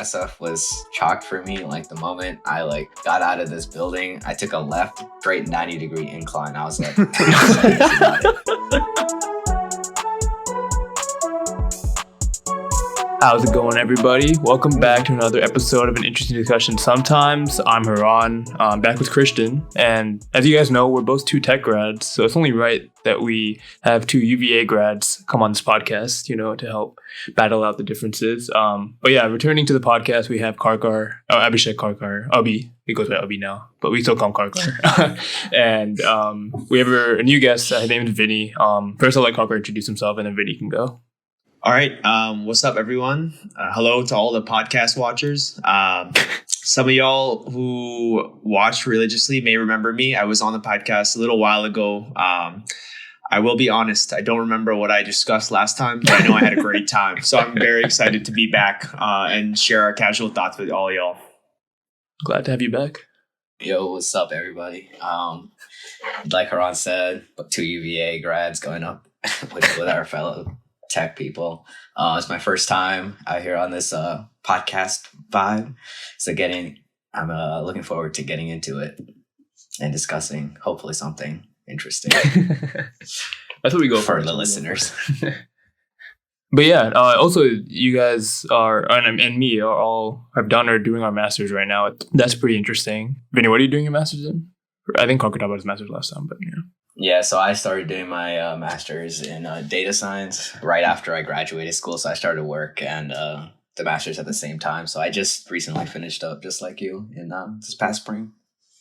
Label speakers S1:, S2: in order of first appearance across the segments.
S1: SF was chalked for me. Like the moment I got out of this building, I took a left, straight 90-degree incline. I was like,
S2: how's it going, everybody? Welcome back to another episode of An Interesting Discussion Sometimes. I'm Haran. I'm back with Christian. And as you guys know, we're both two tech grads. So it's only right that we have two UVA grads come on this podcast, to help battle out the differences. But yeah, returning to the podcast, we have Abhishek Karkar. Abhi. He goes by Abhi now, but we still call him Karkar. And we have a new guest. His name is Vinny. First, I'll let Karkar introduce himself, and then Vinny can go.
S3: All right. What's up, everyone? Hello to all the podcast watchers. Some of y'all who watch religiously may remember me. I was on the podcast a little while ago. I will be honest. I don't remember what I discussed last time, but I know I had a great time. So I'm very excited to be back and share our casual thoughts with all y'all.
S2: Glad to have you back.
S1: Yo, what's up, everybody? Like Haran said, two UVA grads going up with our fellow tech people. It's my first time out here on this podcast vibe. So I'm looking forward to getting into it and discussing hopefully something interesting.
S2: That's what we go
S1: for the listeners.
S2: But yeah, also you guys are, and me are all have done or doing our masters right now. That's pretty interesting. Vinny, what are you doing your masters in? I think Karkar talked about his masters last time, but yeah.
S1: Yeah, so I started doing my master's in data science right after I graduated school. So I started work and the master's at the same time. So I just recently finished up, just like you, in this past spring.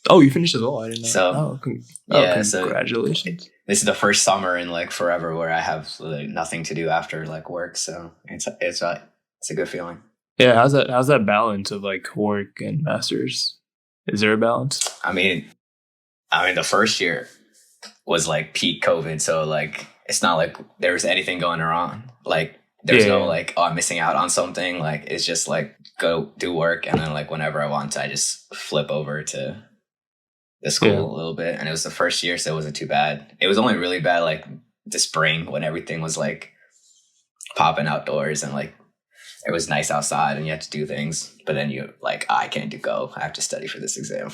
S2: Oh, you finished as well? I didn't know.
S1: So,
S2: congratulations.
S1: So this is the first summer in forever where I have nothing to do after work. So it's a good feeling.
S2: Yeah, how's that balance of work and masters? Is there a balance? I
S1: mean, the first year was peak COVID, so it's not like there was anything going on. There's no I'm missing out on something. It's just go do work, and then whenever I want to, I just flip over to the school a little bit. And it was the first year, so it wasn't too bad. It was only really bad the spring when everything was popping outdoors and it was nice outside and you had to do things. But then you I can't go. I have to study for this exam.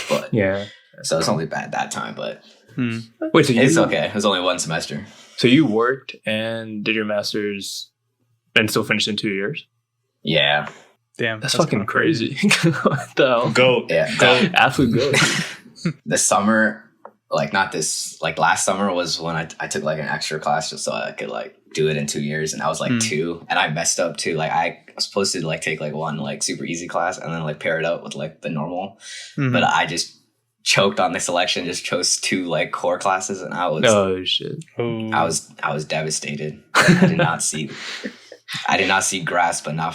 S1: But
S2: yeah,
S1: so it's only bad that time, but.
S2: Wait, so
S1: it's okay. It was only one semester.
S2: So you worked and did your master's and still finished in 2 years?
S1: Yeah.
S2: Damn, that's fucking crazy. What the hell?
S3: Go.
S1: Yeah.
S2: Go. Absolutely go.
S1: The summer, not this, last summer was when I took an extra class just so I could do it in 2 years. And I was 2 and I messed up too. I was supposed to take one super easy class and then pair it up with the normal. Mm-hmm. But I just choked on the selection, just chose 2 core classes, and I was I was devastated. I did not see grass, but not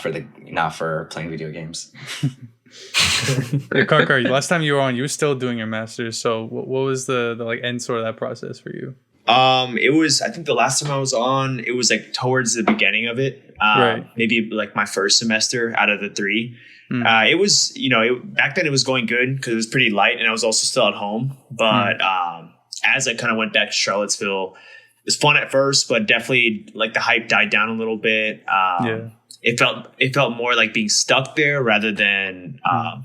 S1: for playing video games.
S4: Hey, Karkar, last time you were on, you were still doing your master's. So what was the end sort of that process for you?
S3: It was, I think the last time I was on, it was towards the beginning of it. Right. Maybe my first semester out of the 3. It was, back then it was going good because it was pretty light and I was also still at home. But as I kind of went back to Charlottesville, it was fun at first, but definitely the hype died down a little bit. It felt more like being stuck there rather than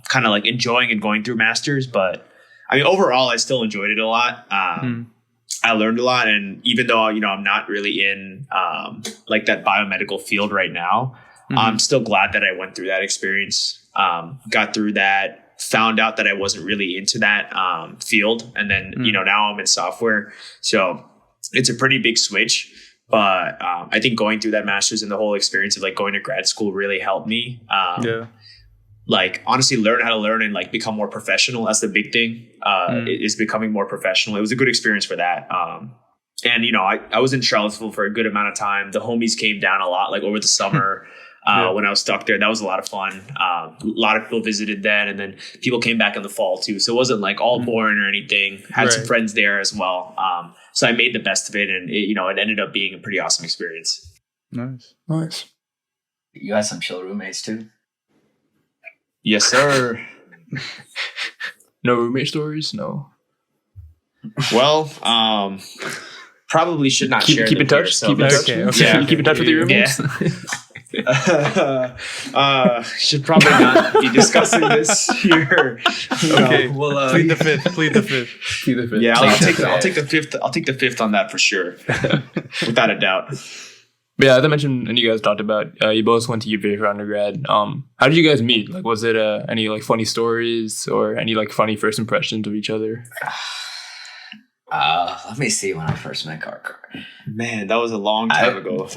S3: kind of enjoying and going through masters. But I mean, overall, I still enjoyed it a lot. I learned a lot. And even though, I'm not really in that biomedical field right now, I'm still glad that I went through that experience, got through that, found out that I wasn't really into that field. And then, now I'm in software. So it's a pretty big switch. But I think going through that master's and the whole experience of going to grad school really helped me. Honestly, learn how to learn and become more professional. That's the big thing, is becoming more professional. It was a good experience for that. And, I was in Charlottesville for a good amount of time. The homies came down a lot, over the summer. When I was stuck there, that was a lot of fun. A lot of people visited then, and then people came back in the fall too. So it wasn't all boring or anything. Had some friends there as well. So I made the best of it, and it ended up being a pretty awesome experience.
S4: Nice.
S1: You had some chill roommates too?
S3: Yes, sir.
S2: No roommate stories? No.
S3: Well, probably should not share.
S2: Keep in touch.
S3: Keep in touch.
S2: Okay. Yeah. Keep in touch with your roommates.
S3: Yeah. Should probably not be discussing this here.
S4: Okay, well, plead the fifth. Plead the fifth.
S3: Yeah, I'll take the fifth. I'll take the fifth on that for sure, without a doubt.
S2: But yeah, as I mentioned, and you guys talked about, you both went to UVA for undergrad. How did you guys meet? Like, was it any like funny stories or any like funny first impressions of each other?
S1: Let me see when I first met Carcar.
S3: Man, that was a long time ago.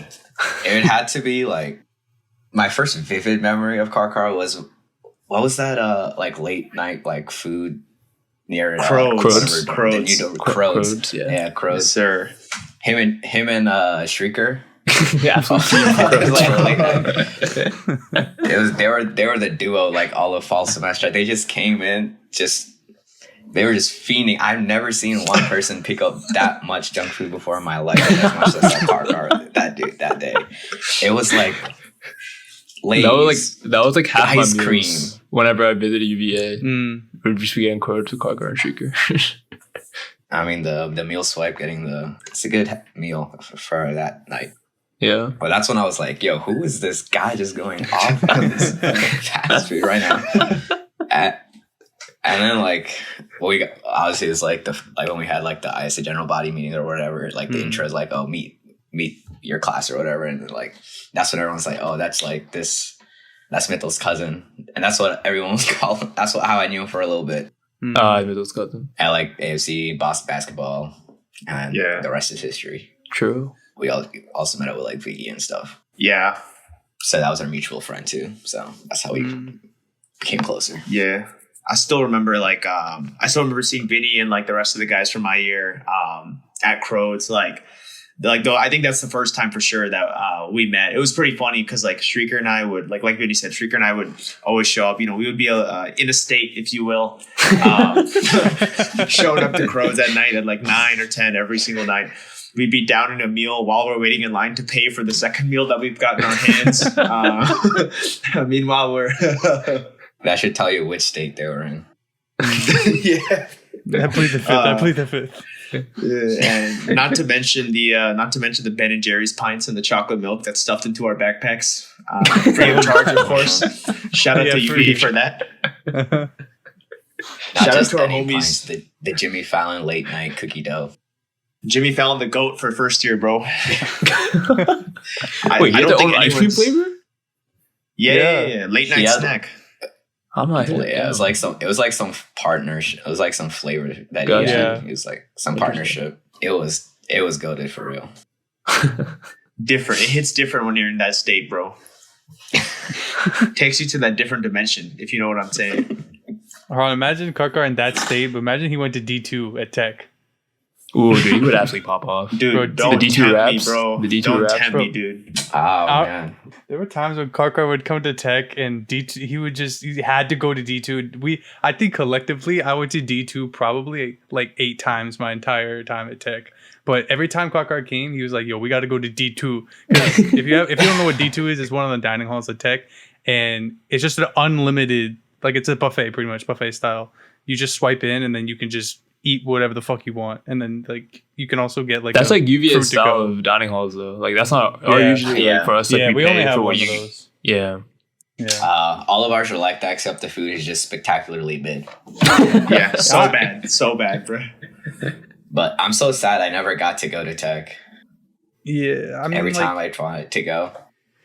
S1: It had to be like my first vivid memory of Carcar was, what was that? Like late night like food near
S3: Crows.
S1: Crows. Yeah, Crows.
S3: Yes, sir.
S1: Him and Shrieker.
S2: Yeah,
S1: they were the duo like all of fall semester. They just came in, they were just fiending. I've never seen one person pick up that much junk food before in my life, as much as that Carcar that day. It was like Lay's,
S2: that was like half my
S1: ice
S2: meals
S1: cream.
S2: Whenever I visited UVA. We'd just be getting quoted to Carcar and Shrieker.
S1: I mean the meal swipe, it's a good meal for that night.
S2: Yeah.
S1: But that's when I was like, yo, who is this guy just going off on this fast food right now? And then like we got, obviously it's like when we had like the ISA general body meeting or whatever, like the intro is like, oh, meet your class or whatever, and like that's when everyone's like, oh, that's Mithel's cousin, and that's what everyone was calling. That's how I knew him for a little bit.
S2: Mithel's cousin
S1: At like AFC, Boston basketball, and the rest is history.
S2: True.
S1: We also met up with like Vicky and stuff.
S3: Yeah.
S1: So that was our mutual friend too. So that's how we became closer.
S3: Yeah. I still remember seeing Vinny and like the rest of the guys from my year at Crow. It's like though I think that's the first time for sure that we met. It was pretty funny because like Shrieker and I would like Vinny said, Shrieker and I would always show up. You know, we would be in a state, if you will, showing up to Crows at night at like 9 or 10 every single night. We'd be down in a meal while we're waiting in line to pay for the second meal that we've got in our hands. Meanwhile, we're
S1: that should tell you which state they were in.
S3: Yeah,
S4: I plead the fifth.
S3: Yeah, and not to mention the Ben and Jerry's pints and the chocolate milk that's stuffed into our backpacks, free of charge, of course. Shout out to UV for that.
S1: Shout out to our homies, pints, the Jimmy Fallon late night cookie dough.
S3: Jimmy Fallon, the GOAT for first year, bro.
S2: Wait, you had the own ice cream flavor?
S3: Yeah. Late night snack.
S2: I'm not.
S1: Yeah, it was like some partnership. It was like some flavor that he had. It was like some partnership. It was goated for real.
S3: Different. It hits different when you're in that state, bro. Takes you to that different dimension, if you know what I'm saying.
S4: Ron, imagine Carcar in that state, but imagine he went to D2 at Tech.
S2: Ooh, dude, he would absolutely pop off.
S3: Dude,
S2: bro,
S3: don't
S2: the D2
S3: tempt
S2: raps,
S3: me, bro.
S2: The D2
S3: don't
S2: raps,
S3: tempt
S2: bro.
S3: me, dude.
S1: Oh, man.
S4: There were times when Carcar would come to Tech and D2, he had to go to D2. I think collectively, I went to D2 probably like 8 times my entire time at Tech. But every time Carcar came, he was like, yo, we got to go to D2. If you don't know what D2 is, it's one of the dining halls at Tech. And it's just an unlimited, like it's a buffet, pretty much buffet style. You just swipe in and then you can just eat whatever the fuck you want, and then like you can also get like
S2: that's like UVA's style of dining halls though. Like that's not usually like for us. Like,
S4: we only have one of those.
S2: Yeah.
S1: All of ours are like that, except the food is just spectacularly big.
S3: Yeah, so bad, bro.
S1: But I'm so sad I never got to go to Tech.
S4: Yeah, I mean,
S1: every time I tried to go,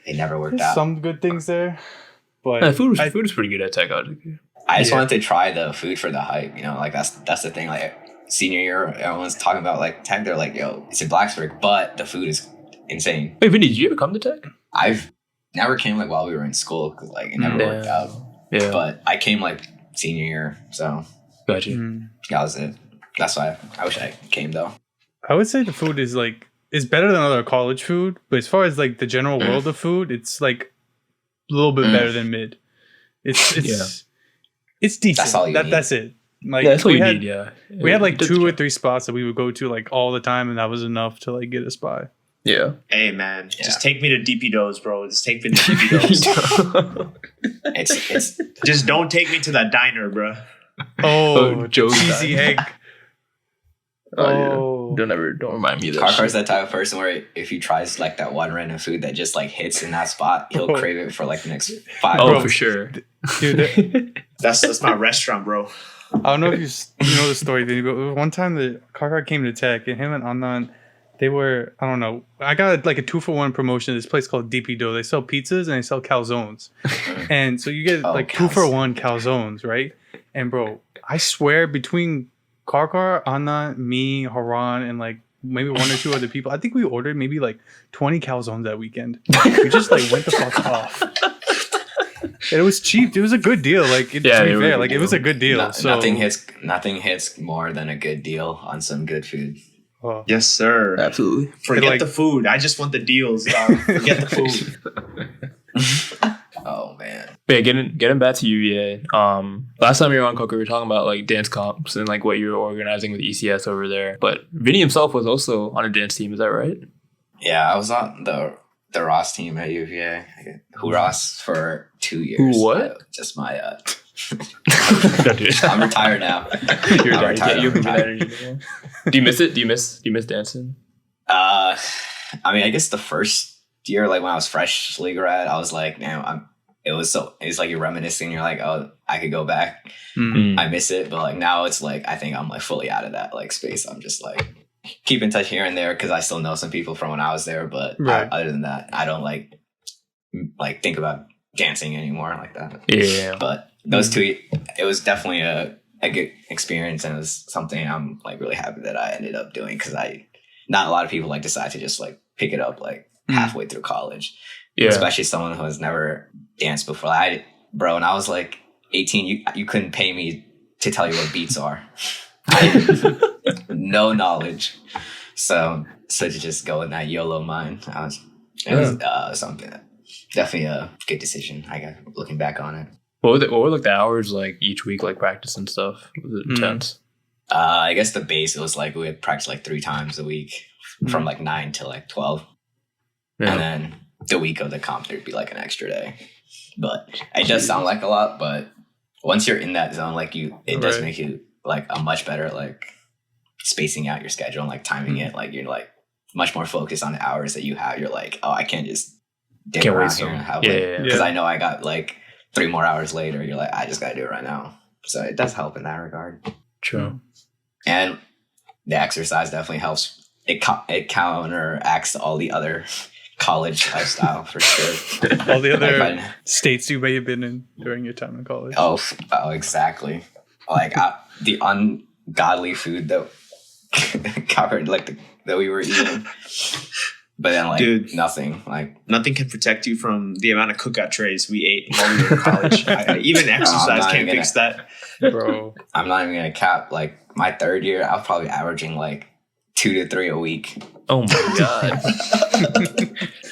S1: it never worked out.
S4: Some good things there, but
S2: food is pretty good at Tech.
S1: I just wanted to try the food for the hype, you know, like that's the thing. Like senior year, everyone's talking about like Tech. They're like, yo, it's in Blacksburg, but the food is insane.
S2: Wait, Vinny, did you ever come to Tech?
S1: I've never came like while we were in school because like it never worked out. Yeah, but I came like senior year, so
S2: gotcha.
S1: That was it. That's why I wish I came though.
S4: I would say the food is better than other college food, but as far as like the general world of food, it's like a little bit better than mid. It's decent.
S1: That's all you need.
S4: That's it. Like
S2: that's what you need. Yeah,
S4: we had like 2 or 3 spots that we would go to like all the time, and that was enough to like get us by.
S2: Yeah.
S3: Hey man, just take me to DP Doughs, bro. Just take me to DP Doughs. it's just don't take me to that diner, bro.
S4: Oh,
S2: Joe's
S4: cheesy egg.
S2: Oh,
S4: Oh,
S2: Don't remind me of that.
S1: Karkar's that type of person where if he tries like that one random food that just like hits in that spot, he'll crave it for like the next 5
S2: Oh,
S1: minutes.
S2: for sure.
S4: dude.
S3: That's my restaurant, bro.
S4: I don't know if you know the story, Vinny, but one time the Karkar came to Tech and him and Anand, they were, I don't know, I got like a 2-for-1 promotion at this place called DP Dough. They sell pizzas and they sell calzones. And so you get like 2-for-1 calzones, right? And bro, I swear between Karkar, Anand, me, Haran, and like maybe 1 or 2 other people, I think we ordered maybe like 20 calzones that weekend. We just like went the fuck off. And it was cheap. It was a good deal. Like, to be fair, like, it was a good deal. So
S1: Nothing hits more than a good deal on some good food.
S4: Oh.
S3: Yes, sir.
S2: Absolutely.
S3: Forget the food. I just want the deals. Forget the food.
S1: Oh man.
S2: But yeah, getting back to UVA. Last time you were on Coco, we were talking about like dance comps and like what you were organizing with ECS over there. But Vinny himself was also on a dance team. Is that right?
S1: Yeah, I was on the Ross team at UVA. Who Ross for 2 years.
S2: Who what?
S1: Just my.
S2: Don't do it.
S1: I'm retired now.
S2: You're
S1: I'm
S2: retired. You don't have that
S1: retired.
S2: energy anymore. Do you miss it? Do you miss dancing?
S1: I mean, I guess the first year, like when I was freshly grad, I was like, man, it's like you're reminiscing. You're like, oh, I could go back.
S2: Mm-hmm.
S1: I miss it, but like now it's like I think I'm like fully out of that like space. I'm just like keep in touch here and there because I still know some people from when I was there, but other than that, I don't like think about dancing anymore like that.
S2: Yeah.
S1: But those 2, it was definitely a good experience, and it was something I'm like really happy that I ended up doing because not a lot of people like decide to just like pick it up like halfway through college. Yeah. Especially someone who has never danced before. When I was like 18, you couldn't pay me to tell you what beats are. I had no knowledge. So to just go in that YOLO mind, it was something that definitely a good decision. I got looking back on it.
S2: What were like the hours like each week, like practice and stuff? Was it intense?
S1: I guess the base, it was like we would practice like 3 times a week from like 9 to like 12. Yeah. And then the week of the comp, there'd be like an extra day. But it does sound like a lot, but once you're in that zone, like it does make you like a much better like spacing out your schedule and like timing it. Like you're like much more focused on the hours that you have. You're like, oh, I can't just dig around here and have because I know I got like 3 more hours later. You're like, I just gotta do it right now. So it does help in that regard.
S2: True.
S1: And the exercise definitely helps. It counteracts all the other college lifestyle for sure.
S4: All the other states you may have been in during your time in college.
S1: Oh, exactly. Like the ungodly food that covered that we were eating. But then,
S3: dude,
S1: nothing
S3: can protect you from the amount of cookout trays we ate while we were in college. Even exercise can't fix that, bro.
S1: I'm not even gonna cap. Like my 3rd year, I was probably averaging like 2 to 3 a week.
S2: Oh my god!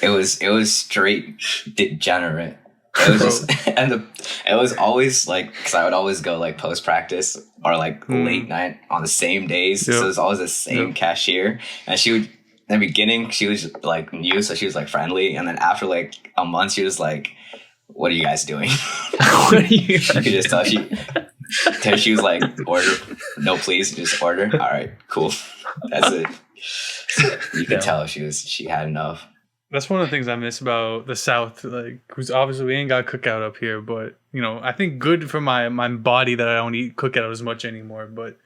S1: It was straight degenerate. It was just, it was always like because I would always go like post practice or like late night on the same days. So it was always the same cashier, and she would. In the beginning, she was like new, so she was like friendly, and then after like a month, she was like, "What are you guys doing?"
S2: What are you?
S1: You could just tell she was like, "Order, no, please, just order." All right, cool, that's it. You could tell she had enough.
S4: That's one of the things I miss about the South. Like, because obviously we ain't got cookout up here, but I think good for my body that I don't eat cookout as much anymore. But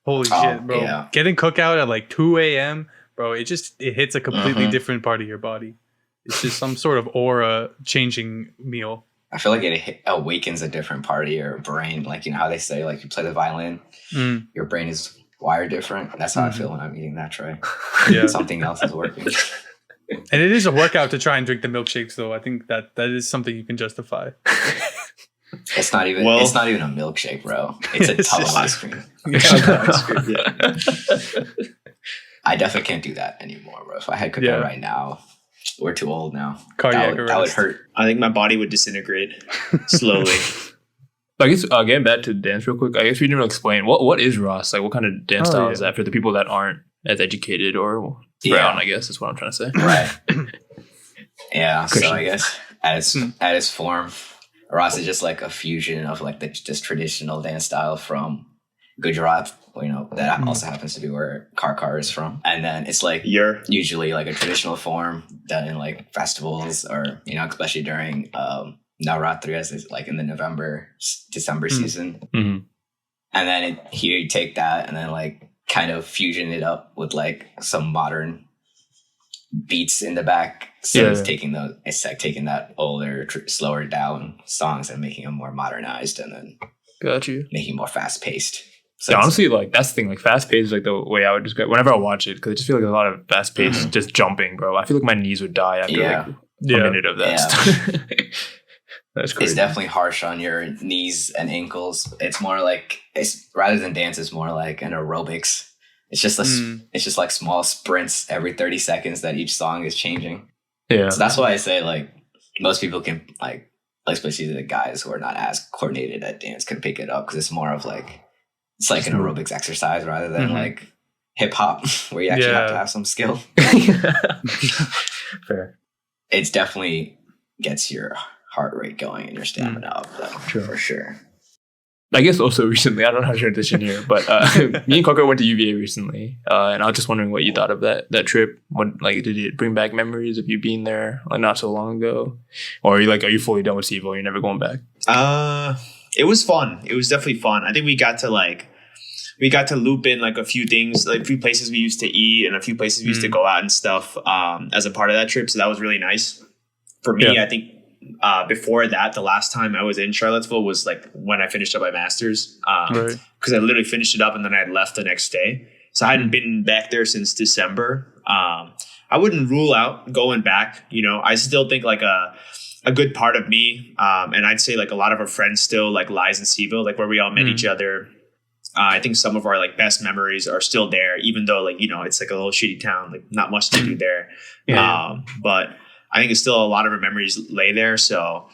S4: holy shit, bro, getting cookout at like 2 a.m. Bro, it hits a completely different part of your body. It's just some sort of aura changing meal.
S1: I feel like it awakens a different part of your brain. Like, how they say, like, you play the violin, your brain is wired different. That's how I feel when I'm eating that tray. Yeah. Something else is working.
S4: And it is a workout to try and drink the milkshakes, though. I think that is something you can justify.
S1: It's not even a milkshake, bro. It's a tub of ice cream. Yeah. I definitely can't do that anymore, bro. If I had cookout right now, we're too old now.
S4: Cardiac
S1: that would hurt.
S3: I think my body would disintegrate slowly.
S2: I guess getting back to dance real quick, I guess we didn't really explain what is Ross? Like, what kind of dance style is that for the people that aren't as educated or brown, I guess is what I'm trying to say.
S1: Right. Yeah. Christian. So I guess at its form, Ross is just like a fusion of like this traditional dance style from Gujarat that also happens to be where Car is from. And then it's like usually like a traditional form done in like festivals or, especially during Navratri, as is like in the December season.
S2: Mm-hmm.
S1: And then here you take that and then like kind of fusion it up with like some modern beats in the back. So it's like taking that older, slower down songs and making them more modernized and then making more fast paced.
S2: So honestly, like that's the thing. Like fast paced is like the way I would describe whenever I watch it, because I just feel like a lot of fast paced just jumping, bro. I feel like my knees would die after like a minute of that stuff. That's crazy.
S1: It's definitely harsh on your knees and ankles. It's more like rather than dance, it's more like an aerobics. It's just like small sprints every 30 seconds that each song is changing.
S2: Yeah.
S1: So that's why I say like most people can like especially the guys who are not as coordinated at dance can pick it up because it's more of like it's like an aerobics exercise rather than like hip hop where you actually have to have some skill.
S2: Fair.
S1: It's definitely gets your heart rate going and your stamina up though, for sure.
S2: I guess also recently, I don't know how to transition here, but me and Coco went to UVA recently, and I was just wondering what you thought of that trip. What did it bring back memories of you being there like not so long ago, or are you fully done with SIVO? You're never going back?
S3: It was fun. It was definitely fun. I think we got to loop in like a few things, like a few places we used to eat and a few places we used to go out and stuff as a part of that trip. So that was really nice for me. I think. Before that, the last time I was in Charlottesville was like when I finished up my master's because I literally finished it up and then I had left the next day. So I hadn't been back there since December. I wouldn't rule out going back. I still think like a good part of me and I'd say like a lot of our friends still like lies in SIVO, like where we all met each other. I think some of our like best memories are still there, even though like, it's like a little shitty town, like not much to do there. But I think it's still a lot of our memories lay there. So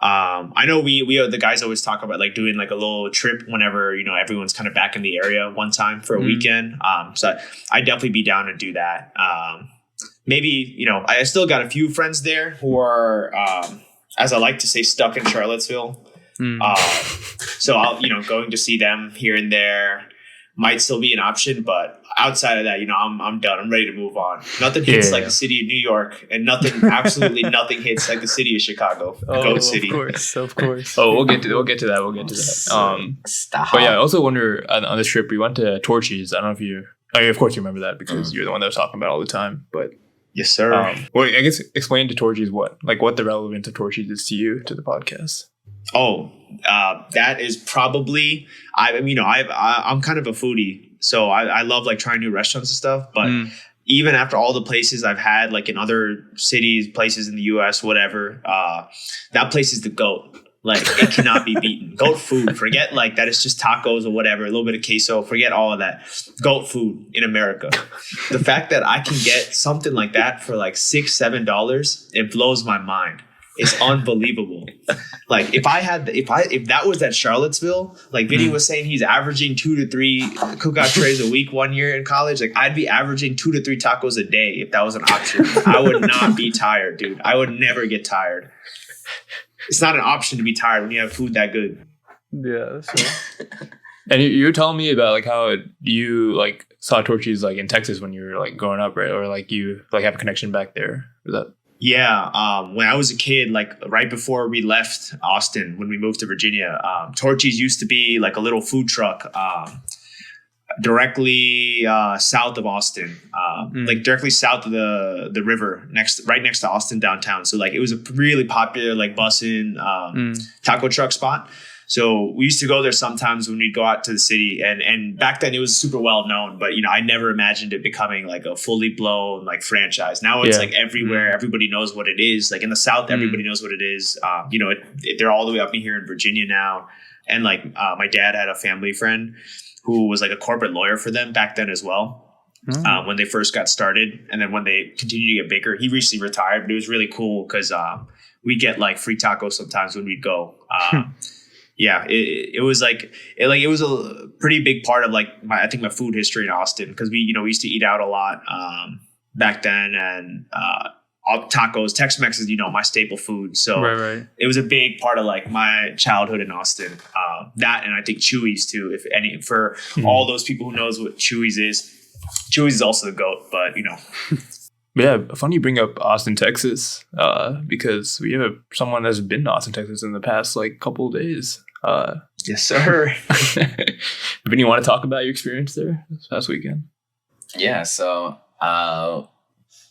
S3: I know we the guys always talk about like doing like a little trip whenever, everyone's kind of back in the area one time for a weekend. So I'd definitely be down to do that. Maybe, I still got a few friends there who are, as I like to say, stuck in Charlottesville. So I'll, going to see them here and there might still be an option, but outside of that, I'm done. I'm ready to move on. Nothing hits like the city of New York, and absolutely nothing hits like the city of Chicago. Goat City.
S4: Of course.
S2: Oh, we'll get to that.
S1: Stop.
S2: But yeah, I also wonder on this trip we went to Torchy's. I don't know if you. I mean, of course you remember that because you're the one that was talking about it all the time. But
S3: yes, sir.
S2: Well, I guess explain to Torchy's what the relevance of Torchy's is to you, to the podcast.
S3: Oh, that is probably I'm kind of a foodie, so I love like trying new restaurants and stuff. But even after all the places I've had, like in other cities, places in the U.S., whatever, that place is the GOAT. Like it cannot be beaten. GOAT food. Forget like that. It's just tacos or whatever. A little bit of queso. Forget all of that. GOAT food in America. The fact that I can get something like that for like $6-7, it blows my mind. It's unbelievable. Like if that was at Charlottesville, like Vinny was saying, he's averaging 2 to 3 cookout trays a week 1 year in college. Like I'd be averaging 2 to 3 tacos a day if that was an option. I would not be tired, dude. I would never get tired. It's not an option to be tired when you have food that good.
S4: Yeah. So.
S2: And you were telling me about like how you like saw Torchy's like in Texas when you were like growing up, right? Or like you like have a connection back there. Is that?
S3: Yeah. When I was a kid, like right before we left Austin, when we moved to Virginia, Torchy's used to be like a little food truck directly south of Austin, like directly south of the river, right next to Austin downtown. So like it was a really popular like bussin' taco truck spot. So we used to go there sometimes when we'd go out to the city, and back then it was super well known, but I never imagined it becoming like a fully blown like franchise. Now it's like everywhere. Everybody knows what it is. Like in the South, everybody knows what it is. They're all the way up in here in Virginia now. And like my dad had a family friend who was like a corporate lawyer for them back then as well. When they first got started, and then when they continued to get bigger, he recently retired, but it was really cool because we get like free tacos sometimes when we'd go. Yeah, it was it was a pretty big part of like my food history in Austin because we used to eat out a lot back then, and tacos. Tex-Mex is, my staple food. So
S4: right.
S3: it was a big part of like my childhood in Austin. That, and I think Chewy's too, if any, for all those people who knows what Chewy's is. Chewy's is also the GOAT, but
S2: Yeah, funny you bring up Austin, Texas, because we have someone that's been to Austin, Texas in the past like couple of days.
S3: Yes, sir.
S2: Vinny, you want to talk about your experience there this past weekend?
S1: Yeah, so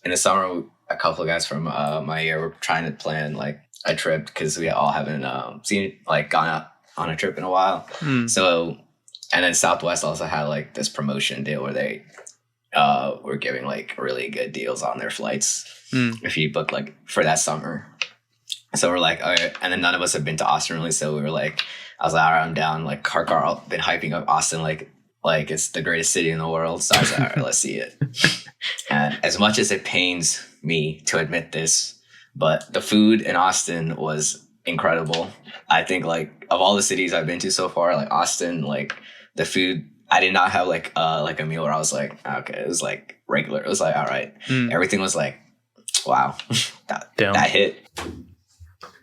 S1: in the summer, a couple of guys from my year were trying to plan like a trip because we all haven't gone out on a trip in a while. So, and then Southwest also had like this promotion deal where they were giving like really good deals on their flights if you book like for that summer. So we're like, all right, and then none of us have been to Austin really, so we were like, I was like, all right, I'm down. Like Carl been hyping up Austin like it's the greatest city in the world. So I was like, all right, let's see it. And as much as it pains me to admit this, but the food in Austin was incredible. I think like of all the cities I've been to so far, like Austin, like the food, I did not have like a meal where I was like, okay, it was like regular. It was like, all right. Everything was like, wow, that hit.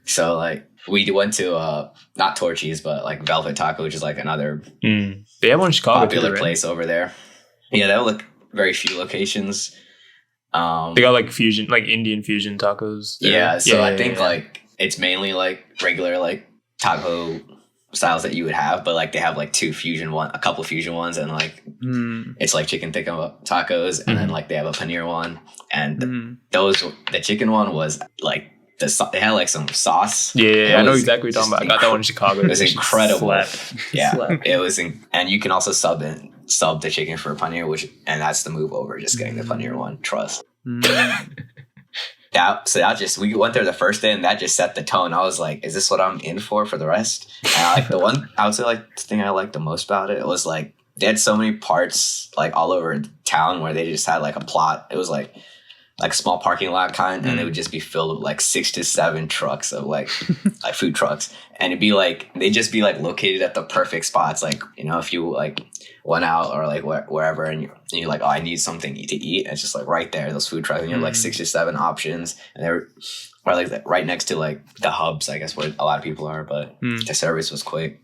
S1: So like we went to not Torchy's, but like Velvet Taco, which is like another
S2: they have one in Chicago
S1: popular
S2: too, right?
S1: place over there. Yeah, they have like very few locations.
S2: They got like fusion, like Indian fusion tacos there.
S1: Yeah, so I think like it's mainly like regular like taco styles that you would have, but like they have like a couple of fusion ones, and like it's like chicken tikka tacos, and then like they have a paneer one, and the chicken one was like they had like some sauce.
S2: Yeah, I know exactly what you're talking about. I got that one in Chicago.
S1: It was incredible.
S2: Slap.
S1: It was, and you can also sub the chicken for a paneer, and that's the move over just getting the paneer one. Trust. We went there the first day, and that just set the tone. I was like, is this what I'm in for the rest? And I would say like the thing I liked the most about it was like they had so many parts like all over town where they just had like a plot. It was like a small parking lot kind, and it would just be filled with like 6 to 7 trucks of like food trucks, and it'd be like they'd just be like located at the perfect spots. Like if you like went out or like wherever, and you're like, oh, I need something to eat, and it's just like right there, those food trucks, and you have like 6 to 7 options, and they're like right next to like the hubs, I guess, where a lot of people are, but the service was quick.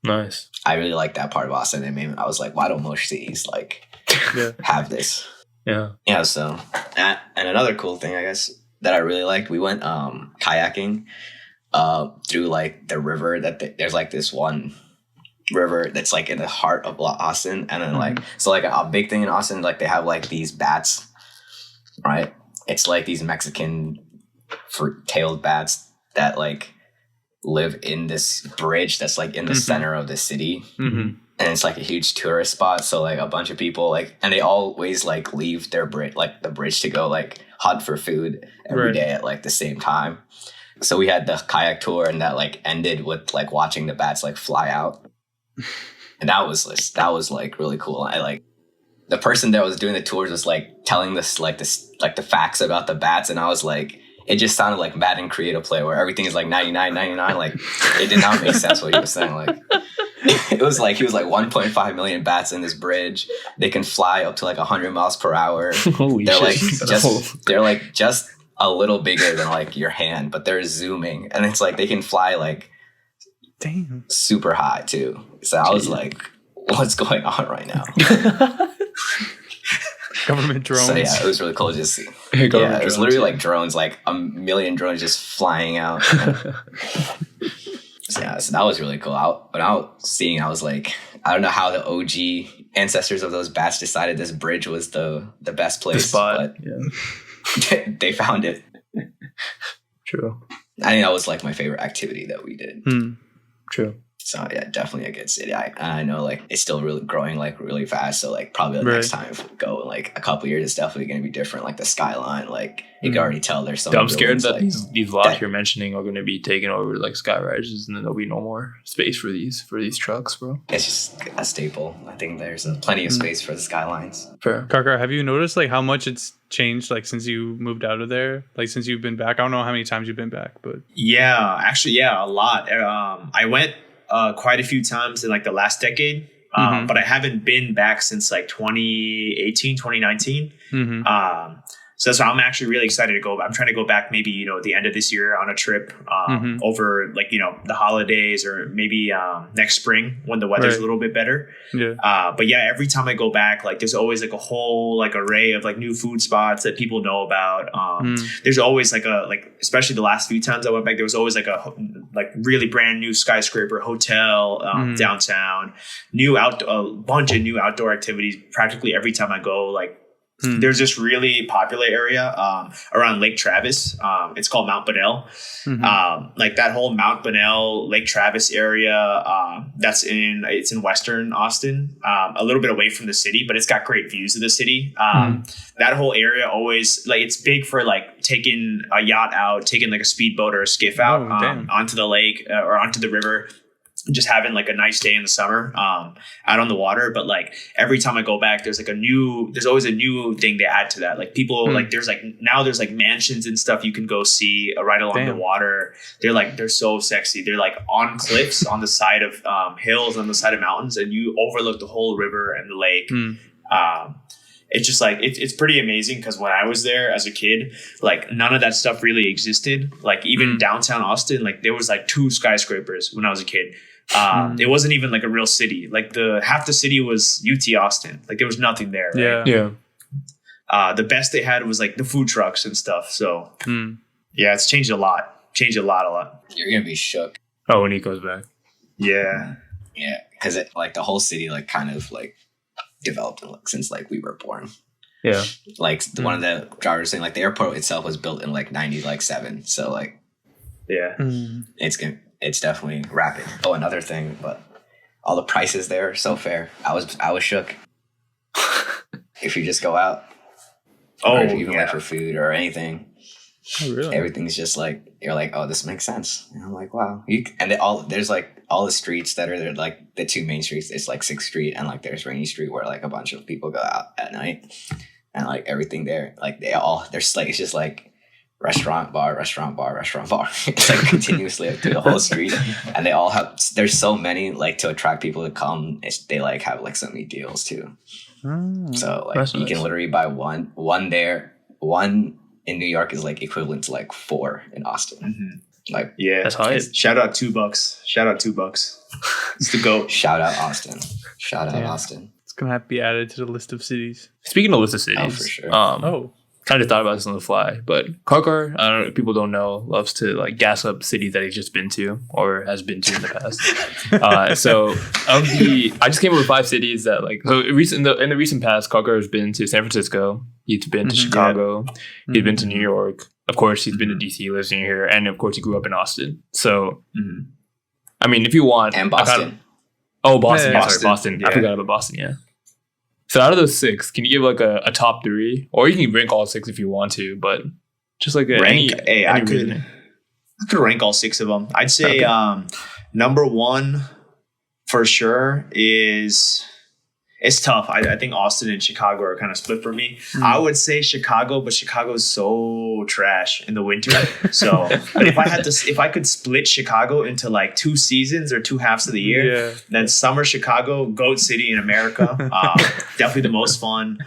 S2: Nice.
S1: I really like that part of Austin. I was like, why don't most cities like have this? Yeah. So and another cool thing, I guess, that I really liked, we went kayaking through like the river there's like this one river that's like in the heart of Austin, and then like so like a big thing in Austin, like they have like these bats, right? It's like these Mexican fruit-tailed bats that like live in this bridge that's like in the center of the city. And it's like a huge tourist spot. So like a bunch of people like, and they always like leave their the bridge to go like hunt for food every day at like the same time. So we had the kayak tour, and that like ended with like watching the bats like fly out. And that was like really cool. I like the person that was doing the tours was like telling the facts about the bats. And I was like, it just sounded like Madden Creative Play where everything is like 99.99. Like it did not make sense what he was saying. Like it was like he was like 1.5 million bats in this bridge. They can fly up to like 100 miles per hour.
S2: Holy shit.
S1: They're like just a little bigger than like your hand, but they're zooming, and it's like they can fly like super high too. So I was like, what's going on right now?
S4: Government drones.
S1: So yeah, it was really cool to just see. It was literally like drones, like a million drones just flying out. So that was really cool. When I was seeing it, I was like, I don't know how the OG ancestors of those bats decided this bridge was the best place.
S2: The spot.
S1: But they found it.
S2: True.
S1: I think that was like my favorite activity that we did.
S2: True.
S1: So yeah, definitely a good city. I know like it's still really growing like really fast. So like probably the next time if we go in like a couple years, it's definitely going to be different. Like the skyline, like you can already tell there's some.
S2: I'm scared that these lots you're mentioning are going to be taken over like sky rises, and then there'll be no more space for these trucks, bro.
S1: It's just a staple. I think there's plenty of space for the skylines.
S2: Fair.
S4: Karkar, have you noticed like how much it's changed like since you moved out of there? Like since you've been back? I don't know how many times you've been back, but
S3: a lot. I went quite a few times in like the last decade, but I haven't been back since like 2018, 2019. So that's why I'm actually really excited to go. I'm trying to go back maybe, you know, at the end of this year on a trip over like, you know, the holidays or maybe next spring when the weather's a little bit better.
S4: Yeah.
S3: But yeah, every time I go back, like there's always like a whole like array of like new food spots that people know about. There's always like especially the last few times I went back, there was always like a really brand new skyscraper hotel downtown, a bunch of new outdoor activities practically every time I go. Like there's this really popular area around Lake Travis. It's called Mount Bunnell. Like that whole Mount Bunnell, Lake Travis area, it's in Western Austin, a little bit away from the city, but it's got great views of the city. That whole area always like it's big for like taking a yacht out, taking like a speedboat or a skiff out onto the lake or onto the river. Just having like a nice day in the summer out on the water. But like every time I go back, there's always a new thing they add to that. Like people like there's like mansions and stuff you can go see right along the water. They're so sexy. They're like on cliffs on the side of hills, on the side of mountains, and you overlook the whole river and the lake. It's just like it's pretty amazing because when I was there as a kid, like none of that stuff really existed. Like even downtown Austin, like there was like 2 skyscrapers when I was a kid. It wasn't even like a real city. Like half the city was UT Austin. Like there was nothing there. Right?
S2: Yeah.
S3: The best they had was like the food trucks and stuff. So yeah, it's changed a lot. A lot.
S1: You're gonna be shook.
S2: Oh, when he goes back.
S3: Yeah.
S1: Yeah, because like the whole city like kind of like developed since like we were born.
S2: Yeah.
S1: Like one of the drivers saying like the airport itself was built in like 97. So like
S3: yeah,
S1: it's definitely rapid. Oh, another thing, but all the prices there are so fair. I was shook. If you just go out, or if you even like for food or anything.
S2: Oh, really?
S1: Everything's just like you're like, oh, this makes sense. And I'm like, wow. There's like all the streets that are there, like the 2 main streets. It's like 6th Street and like there's Rainy Street where like a bunch of people go out at night, and like everything there, like there's like it's just like restaurant bar. It's like continuously through the whole street, and they all have. There's so many like to attract people to come. They like have like so many deals too. So like you can literally buy one there. One in New York is like equivalent to like 4 in Austin. Like
S2: that's high.
S3: Shout out $2. It's the GOAT.
S1: Shout out Austin. Austin.
S4: It's gonna have to be added to the list of cities.
S2: Speaking of list of cities,
S1: for sure.
S2: Kind of thought about this on the fly, but Karkar, I don't know, people don't know, loves to like gas up cities that he's just been to or has been to in the past. I just came up with 5 cities that like in the recent past, Karkar has been to San Francisco, he's been to Chicago, he's been to New York, of course he's been to DC, lives near here, and of course he grew up in Austin. So, I mean, if you want,
S1: and Boston.
S2: Boston, Boston. Yeah. I forgot about Boston. Yeah. So out of those 6, can you give like a top 3, or you can rank all 6 if you want to, but just like
S3: I could rank all 6 of them. I'd say number 1 for sure is. It's tough. I think Austin and Chicago are kind of split for me. I would say Chicago, but Chicago is so trash in the winter. So if I could split Chicago into like 2 seasons or 2 halves of the year, then summer Chicago, GOAT city in America, definitely the most fun.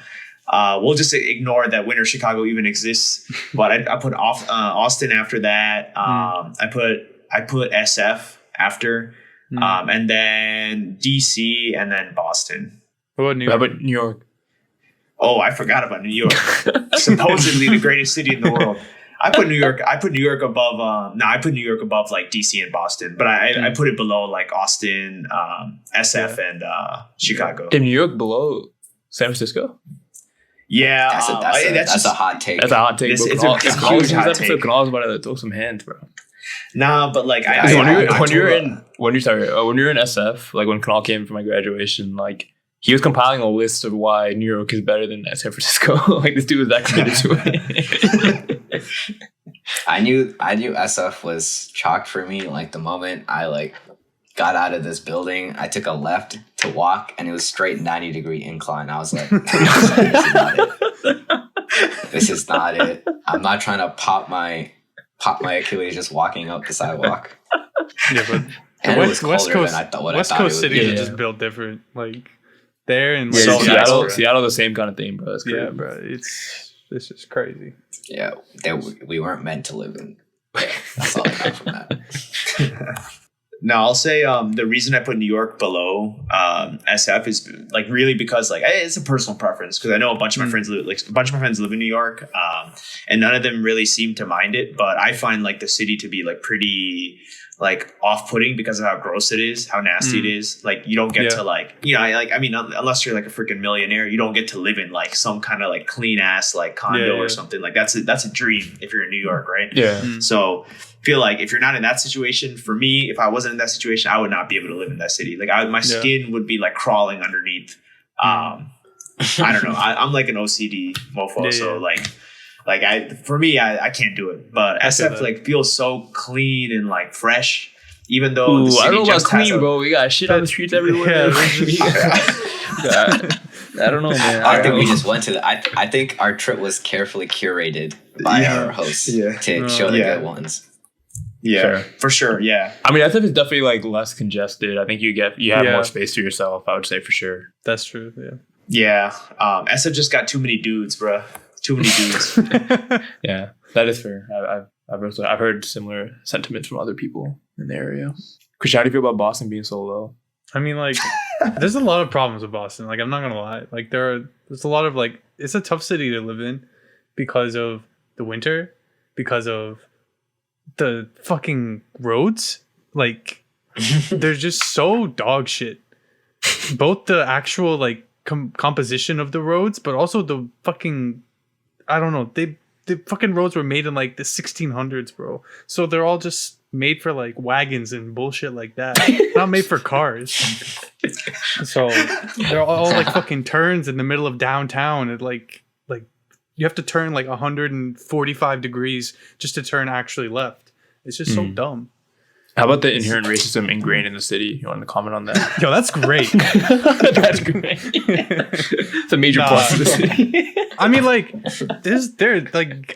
S3: We'll just ignore that winter Chicago even exists. But I put Austin after that. I put SF after, and then DC, and then Boston.
S4: What about New York?
S2: How about New York?
S3: Oh, I forgot about New York. Supposedly the greatest city in the world. I put New York above. I put New York above like DC and Boston, but I put it below like Austin, SF, and Chicago.
S2: In New York below San Francisco?
S3: Yeah,
S1: that's a hot take.
S2: That's a hot take.
S3: It's a huge hot take.
S2: Kanal's about to throw some hands, bro.
S3: Nah, but like
S2: when you're in SF, like when Kanal came for my graduation, like. He was compiling a list of why New York is better than San Francisco. Like this dude was that committed to it.
S1: I knew SF was chalked for me. Like the moment I like got out of this building, I took a left to walk, and it was straight 90-degree incline. I was like, this is not it. I'm not trying to pop my Achilles just walking up the sidewalk.
S4: Yeah, but
S1: and
S4: West Coast cities are
S1: be.
S4: just built different. Like. There and
S2: Seattle, the same kind of thing, bro.
S4: Yeah, bro. It's just crazy.
S1: Yeah, we weren't meant to live in. That's all I got from that.
S3: No, I'll say the reason I put New York below SF is like really because like it's a personal preference because I know a bunch of my friends live in New York, and none of them really seem to mind it. But I find like the city to be like pretty like off-putting because of how gross it is, how nasty it is. Like you don't get to like unless you're like a freaking millionaire, you don't get to live in like some kind of like clean ass like condo or something. Like that's a dream if you're in New York, right?
S2: Yeah.
S3: So feel like if you're not in that situation, for me, if I wasn't in that situation, I would not be able to live in that city. Like my skin would be like crawling underneath. I don't know. I'm like an OCD mofo, so like I can't do it. But SF like feels so clean and like fresh, even though the city
S2: I don't know about clean,
S3: a,
S2: bro. We got shit on the streets everywhere. I don't know, man.
S1: I think we just went to I think our trip was carefully curated by our hosts to show the good ones.
S3: Yeah, for sure. Yeah.
S2: I mean, SF is definitely like less congested. I think you have more space to yourself. I would say for sure.
S4: That's true. Yeah.
S3: Yeah. SF just got too many dudes, bro. Too many dudes.
S2: Yeah, that is fair. I've heard similar sentiments from other people in the area. Christian, how do you feel about Boston being so low?
S4: I mean, like, there's a lot of problems with Boston. Like, I'm not gonna lie. Like, there's a lot of like, it's a tough city to live in because of the winter, because of the fucking roads. Like, they're just so dog shit. Both the actual like composition of the roads, but also the fucking, I don't know. The fucking roads were made in like the 1600s, bro. So they're all just made for like wagons and bullshit like that. Not made for cars. So they're all like fucking turns in the middle of downtown. And like you have to turn like 145 degrees just to turn actually left. It's just so dumb.
S2: How about the inherent racism ingrained in the city? You want to comment on that?
S4: Yo, that's great.
S2: That's great. It's a major plus of the city.
S4: I mean, like,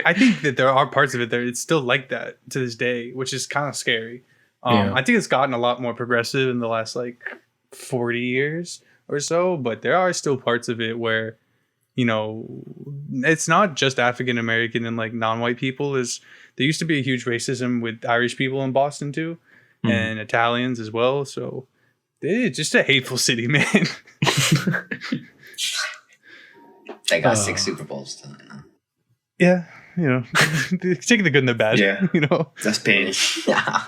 S4: I think that there are parts of it that it's still like that to this day, which is kind of scary. I think it's gotten a lot more progressive in the last like 40 years or so, but there are still parts of it where, you know, it's not just African American and like non-white people. There used to be a huge racism with Irish people in Boston too, and Italians as well. So it's just a hateful city, man.
S1: They got 6 Super Bowls tonight.
S4: Yeah, you know, taking the good and the bad.
S3: Yeah,
S4: you know,
S3: that's pain.
S1: Yeah,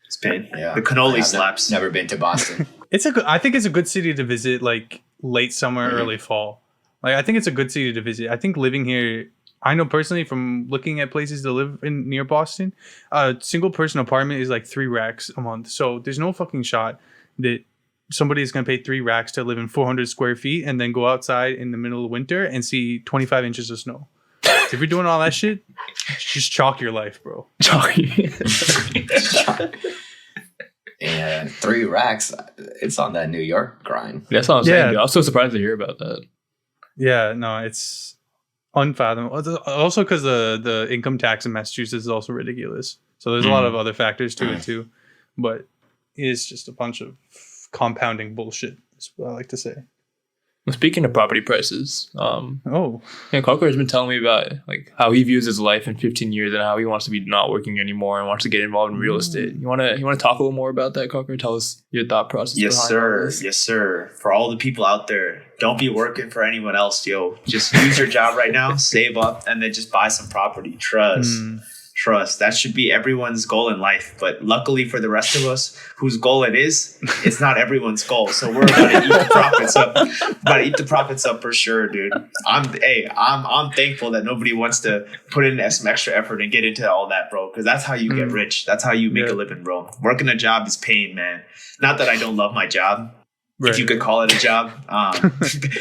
S3: it's pain.
S1: Yeah,
S3: the cannoli slaps.
S1: Never been to Boston.
S4: I think it's a good city to visit, like late summer, early fall. Like I think it's a good city to visit. I think living here, I know personally from looking at places to live in near Boston, a single person apartment is like $3 a month. So there's no fucking shot that somebody is going to pay $3 to live in 400 square feet and then go outside in the middle of winter and see 25 inches of snow. So if you're doing all that shit, just chalk your life, bro.
S1: Yeah, $3. It's on that New York grind.
S2: That's what I'm saying. Dude. I was so surprised to hear about that.
S4: Yeah, no, it's unfathomable. Also, because the income tax in Massachusetts is also ridiculous. So there's a lot of other factors to it too, but it's just a bunch of compounding bullshit. Is what I like to say.
S2: Well, speaking of property prices,
S4: Cocker
S2: has been telling me about like how he views his life in 15 years and how he wants to be not working anymore and wants to get involved in real estate. You want to talk a little more about that, Cocker? Tell us your thought process.
S3: Yes, sir. Yes, sir. For all the people out there, don't be working for anyone else, yo. Just use your job right now, save up, and then just buy some property. Trust. That should be everyone's goal in life. But luckily for the rest of us, whose goal it is, it's not everyone's goal. So we're about to eat the profits up. About to eat the profits up for sure, dude. I'm thankful that nobody wants to put in some extra effort and get into all that, bro. Because that's how you get rich. That's how you make a living, bro. Working a job is pain, man. Not that I don't love my job. Right. If you could call it a job,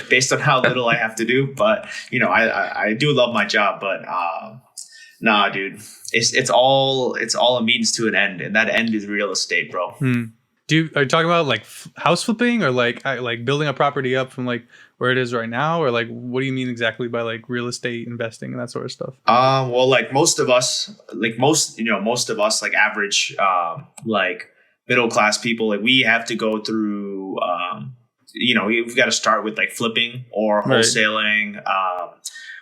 S3: based on how little I have to do. But, you know, I do love my job. But nah, dude. It's all a means to an end, and that end is real estate, bro.
S4: Are you talking about like house flipping or like building a property up from like where it is right now, or like what do you mean exactly by like real estate investing and that sort of stuff?
S3: Well, like most of us, like average, like middle class people, like we have to go through, we've got to start with like flipping or wholesaling.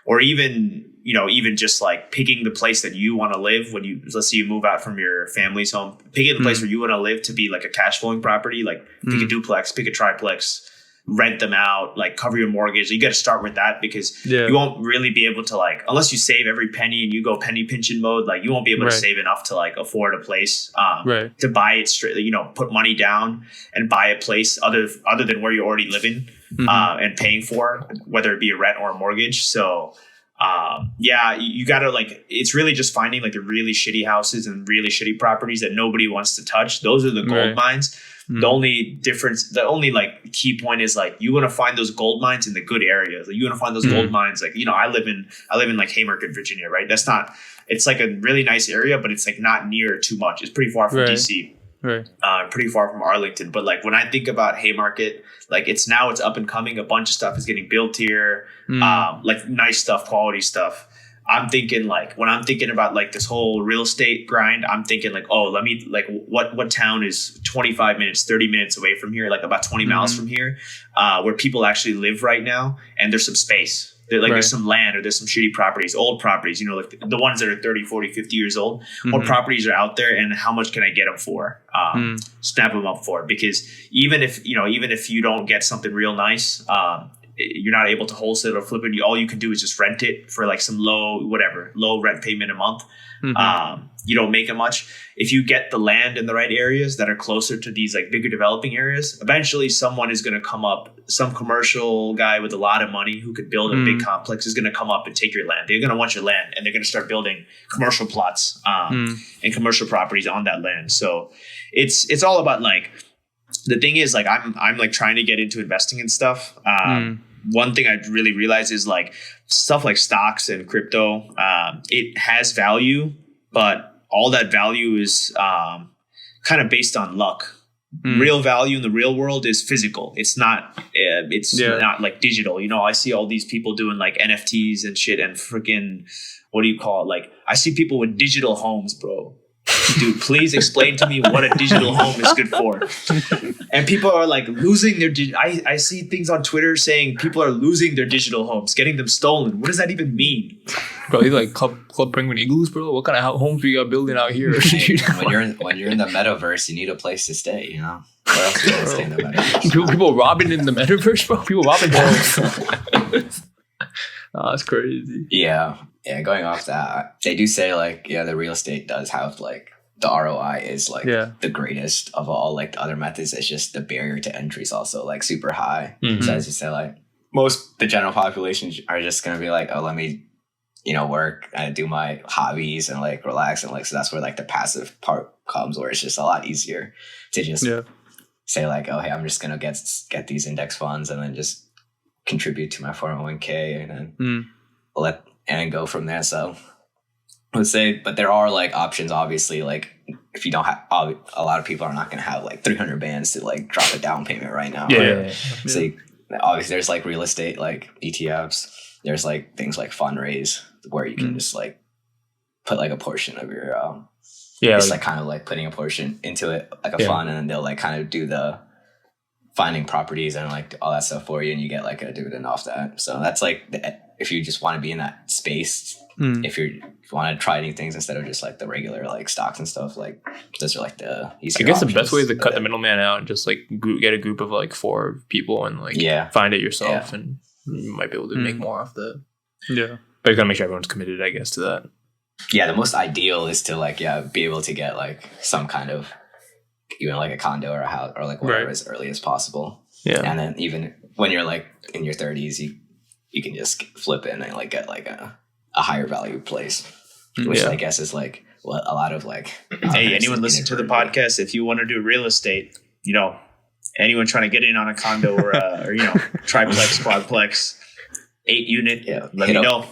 S3: or even, even just like picking the place that you want to live when let's say you move out from your family's home, picking the place where you want to live to be like a cash flowing property, like pick a duplex, pick a triplex, rent them out, like cover your mortgage. You got to start with that because you won't really be able to like, unless you save every penny and you go penny pinching mode, like you won't be able to save enough to like afford a place, to buy it straight, put money down and buy a place other than where you're already living, and paying for, whether it be a rent or a mortgage. So, you gotta like, it's really just finding like the really shitty houses and really shitty properties that nobody wants to touch. Those are the gold mines. The only like key point is like, you want to find those gold mines in the good areas. Like, you want to find those gold mines. Like, I live in like Haymarket, Virginia, right? It's like a really nice area, but it's like not near too much. It's pretty far from DC.
S4: Right.
S3: Pretty far from Arlington. But like when I think about Haymarket, like it's up and coming. A bunch of stuff is getting built here. Like nice stuff, quality stuff. I'm thinking like, when I'm thinking about like this whole real estate grind, I'm thinking like, oh, let me like, what town is 25 minutes, 30 minutes away from here, like about 20 miles from here, where people actually live right now, and there's some space. There's some land, or there's some shitty properties, old properties, like the ones that are 30, 40, 50 years old. What properties are out there, and how much can I get them for? Snap them up for. Because even if you don't get something real nice, you're not able to wholesale or flip it. All you can do is just rent it for like some low rent payment a month. You don't make it much. If you get the land in the right areas that are closer to these like bigger developing areas, eventually someone is going to come up. Some commercial guy with a lot of money who could build a big complex is going to come up and take your land. They're going to want your land, and they're going to start building commercial plots and commercial properties on that land. So it's all about like, the thing is like, I'm like trying to get into investing in stuff. One thing I really realized is like stuff like stocks and crypto, it has value, but all that value is kind of based on luck. Real value in the real world is physical. It's not not like digital. I see all these people doing like NFTs and shit, and freaking, what do you call it? Like, I see people with digital homes, bro. Dude, please explain to me what a digital home is good for. And people are like losing their I see things on Twitter saying people are losing their digital homes, getting them stolen. What does that even mean?
S2: Bro, you like Club Penguin Igloos, bro? What kind of homes we got building out here?
S1: when you're in the metaverse, you need a place to stay, Where else are you gonna stay in the metaverse?
S2: People robbing in the metaverse, bro? People robbing homes. That's crazy.
S1: Yeah, going off that, they do say like, the real estate does have like, the ROI is like the greatest of all like the other methods. It's just the barrier to entry is also like super high. So as you say, like the general population are just going to be like, oh, let me, work and do my hobbies and like relax. And like, so that's where like the passive part comes, where it's just a lot easier to just say like, oh, hey, I'm just going to get these index funds and then just contribute to my 401k and then and go from there. So let's say, but there are like options, obviously, like if you don't have, a lot of people are not going to have like 300 bands to like drop a down payment right now. So obviously there's like real estate, like ETFs, there's like things like fundraise where you can just like put like a portion of your, it's like kind of like putting a portion into it, like a fund, and then they'll like kind of do the finding properties and like all that stuff for you, and you get like a dividend off that. So that's like if you just want to be in that space, if you want to try new things instead of just like the regular like stocks and stuff, like those are like the easier.
S2: I guess the best way is to cut the middleman out and just like get a group of like 4 people and like find it yourself, and you might be able to make more off the but you gotta make sure everyone's committed, I guess, to that.
S1: The most ideal is to like be able to get like some kind of, even like a condo or a house or like whatever as early as possible. And then even when you're like in your 30s, you can just flip in and like get like a higher value place, which I guess is like what a lot of like.
S3: Hey, anyone listen to the podcast? If you want to do real estate, anyone trying to get in on a condo or triplex, quadplex, 8 unit, let me know.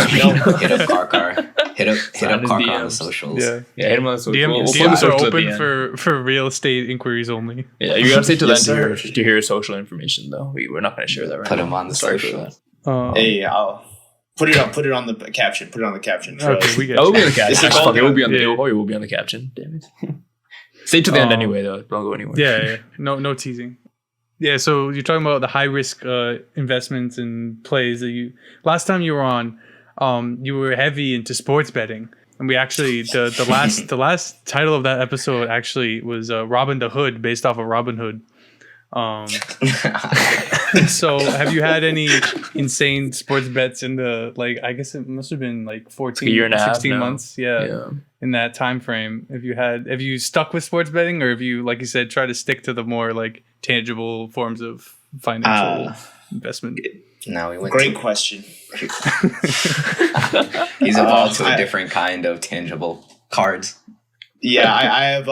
S1: Hit up car. Hit up car on the socials.
S2: Hit him on the socials.
S4: DMs are open for real estate inquiries only.
S2: Yeah, you gotta stay to that to hear social information though. We're not gonna share that right now.
S1: Put him on the social.
S3: Hey, I'll put it on the caption. Put it on the caption.
S4: Okay, we get
S2: it will be on the caption. It will be on the it will be on the caption. Damn it. Stay to the end anyway though. Don't go anywhere.
S4: Yeah. No teasing. Yeah, so you're talking about the high risk investments and plays that you. Last time you were on, you were heavy into sports betting, and we actually the last title of that episode actually was Robin the Hood, based off of Robin Hood. So have you had any insane sports bets in the, like, I guess it must have been like 14,
S2: a year and a half
S4: 16
S2: now.
S4: months? Yeah. In that time frame, have you stuck with sports betting, or have you, like you said, try to stick to the more like tangible forms of financial investment?
S1: No, we went.
S3: Great question.
S1: He's evolved to a different kind of tangible cards.
S3: Yeah, I have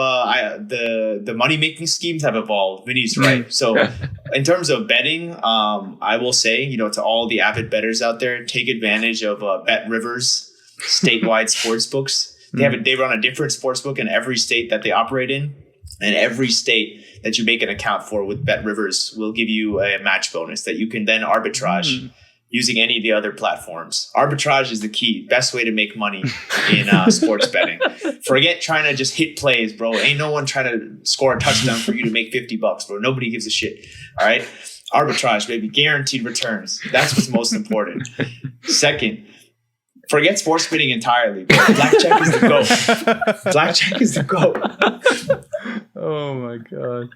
S3: the money making schemes have evolved. Vinny's right. So in terms of betting, I will say, to all the avid bettors out there, take advantage of Bet Rivers statewide sports books. They run a different sports book in every state that they operate in, and every state that you make an account for with Bet Rivers will give you a match bonus that you can then arbitrage using any of the other platforms. Arbitrage is the key, best way to make money in sports betting. Forget trying to just hit plays, bro. Ain't no one trying to score a touchdown for you to make $50, bro. Nobody gives a shit. All right. Arbitrage, baby. Guaranteed returns. That's what's most important. Second, forget sports betting entirely. Bro. Blackjack is the GOAT. Blackjack is the GOAT.
S4: Oh my God.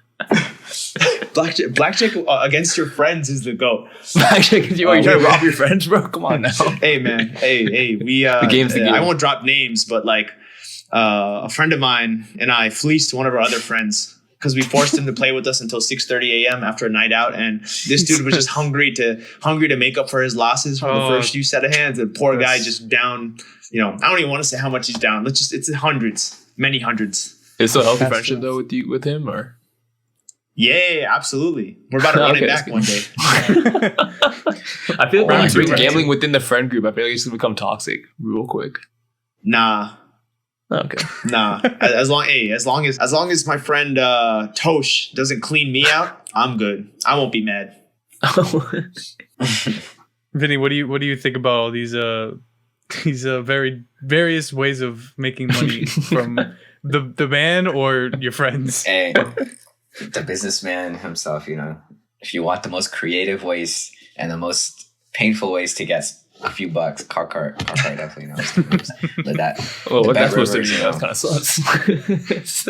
S3: Blackjack against your friends is the GOAT.
S2: Blackjack, you trying to rob your friends, bro? Come on now.
S3: Hey, man. Hey. We
S2: the game's the game.
S3: I won't drop names, but like a friend of mine and I fleeced one of our other friends because we forced him to play with us until 6:30 a.m. after a night out, and this dude was just hungry to make up for his losses from the first few set of hands. And poor guy just down. I don't even want to say how much he's down. It's hundreds, many hundreds.
S2: Is it a healthy friendship though with him, or?
S3: Yeah, absolutely. We're about to run it back one day.
S2: I feel like when you start gambling within the friend group, I feel like it's gonna become toxic real quick.
S3: Nah.
S2: Okay.
S3: Nah. As long as my friend Tosh doesn't clean me out, I'm good. I won't be mad.
S4: Vinny, what do you think about all these very various ways of making money from the man or your friends?
S1: Hey, the businessman himself, if you want the most creative ways and the most painful ways to get a few bucks, car definitely knows. But
S2: what that's supposed to be, that kind of sucks.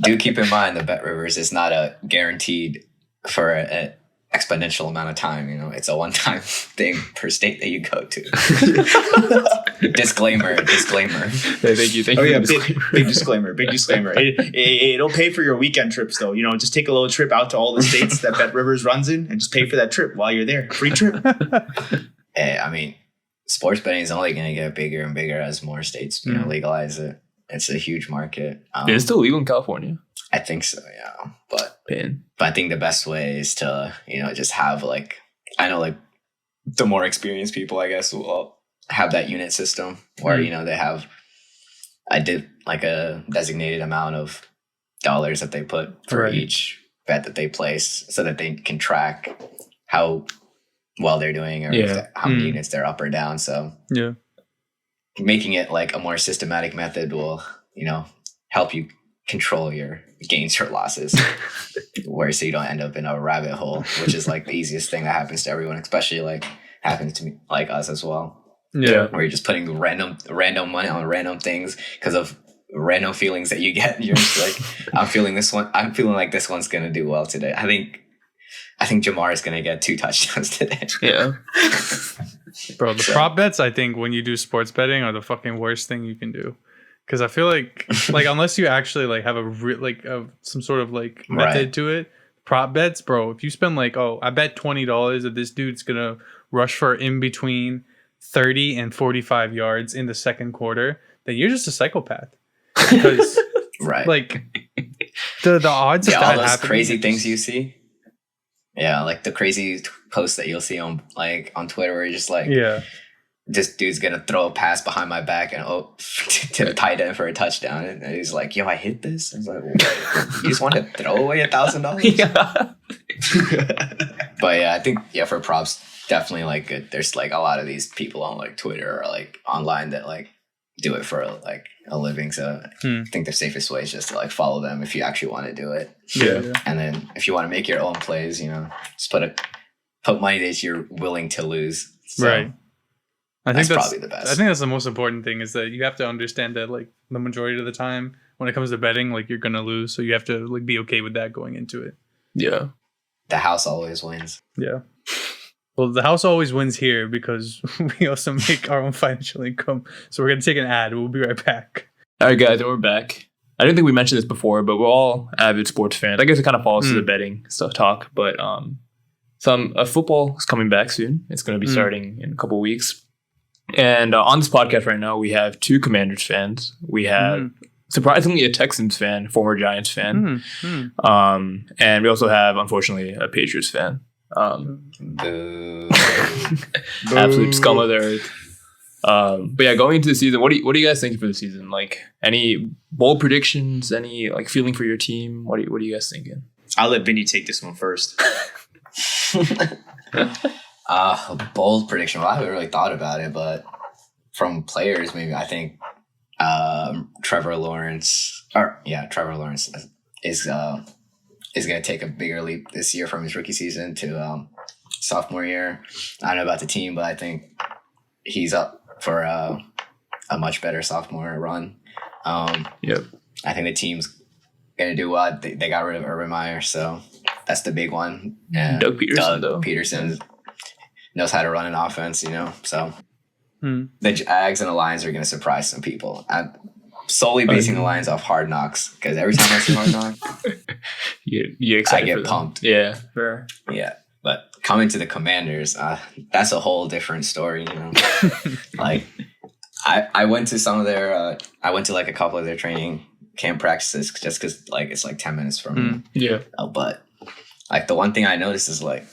S1: Do keep in mind the Bet Rivers is not a guaranteed for an exponential amount of time. It's a one-time thing per state that you go to. Disclaimer.
S2: Hey, thank you.
S3: Oh yeah, big disclaimer. It'll pay for your weekend trips though. Just take a little trip out to all the states that Bet Rivers runs in, and just pay for that trip while you're there. Free trip.
S1: Hey, I mean, sports betting is only going to get bigger and bigger as more states legalize it. It's a huge market.
S2: It's still legal in California.
S1: I think so, yeah. But I think the best way is to, just have I know the more experienced people, I guess, will have that unit system where, they have, I did a designated amount of dollars that they put for each bet that they place so that they can track how well they're doing or how many units they're up or down. So making it a more systematic method will, help you control your gains or losses so you don't end up in a rabbit hole, which is the easiest thing that happens to everyone, especially happens to me, us as well.
S4: Yeah.
S1: Where you're just putting random money on random things because of random feelings that you get. You're just I'm feeling this one. I'm feeling like this one's going to do well today. I think Jamar is going to get 2 touchdowns today. Yeah.
S4: Bro, the prop bets, I think, when you do sports betting are the fucking worst thing you can do. Because I feel like unless you actually have some sort of method to it, prop bets, bro, if you spend I bet $20 that this dude's going to rush for in between 30 and 45 yards in the second quarter, then you're just a psychopath. Because the odds of that
S1: all those
S4: happening,
S1: crazy things you see. Yeah, the crazy posts that you'll see on Twitter where you're just this dude's gonna throw a pass behind my back and to the tight end for a touchdown, and he's like, "Yo, I hit this." I was like, "You just want to throw away $1,000?" Yeah. But yeah, I think for props, definitely there's a lot of these people on Twitter or online that do it for like a living. So I think the safest way is just to like follow them if you actually want to do it.
S2: Yeah.
S1: And then if you want to make your own plays, just put money that you're willing to lose. So
S4: right. I think
S1: that's probably the best.
S4: I think that's the most important thing, is that you have to understand that like the majority of the time when it comes to betting, like you're gonna lose, so you have to like be okay with that going into it.
S2: Yeah.
S1: The house always wins.
S4: Yeah. Well, the house always wins here because we also make our own financial income. So we're gonna take an ad. We'll be right back.
S2: All right, guys, we're back. I didn't think we mentioned this before, but we're all avid sports fans. I guess it kind of falls to the betting stuff talk, but football is coming back soon. It's going to be starting in a couple of weeks. And on this podcast right now, we have 2 Commanders fans. We have surprisingly a Texans fan, former Giants fan, and we also have, unfortunately, a Patriots fan. Absolute scum of the earth. But yeah, going into the season, what are you guys thinking for the season? Like, any bold predictions? Any like feeling for your team? What are you guys thinking?
S3: I'll let Vinny take this one first.
S1: A bold prediction. Well, I haven't really thought about it, but from players, maybe I think Trevor Lawrence is going to take a bigger leap this year from his rookie season to sophomore year. I don't know about the team, but I think he's up for a much better sophomore run.
S2: Yep.
S1: I think the team's going to do well. They got rid of Urban Meyer, so that's the big one. And
S2: Doug Peterson
S1: knows how to run an offense, so the Jags and the Lions are going to surprise some people. I'm solely basing the Lions off Hard Knocks, because every time I see Hard Knocks,
S2: you're excited.
S1: I get pumped.
S2: Yeah, fair.
S1: Yeah, but coming to the Commanders, that's a whole different story. Like I went to some of their, I went to like a couple of their training camp practices just because like it's like 10 minutes from me.
S2: Yeah,
S1: but like the one thing I noticed is like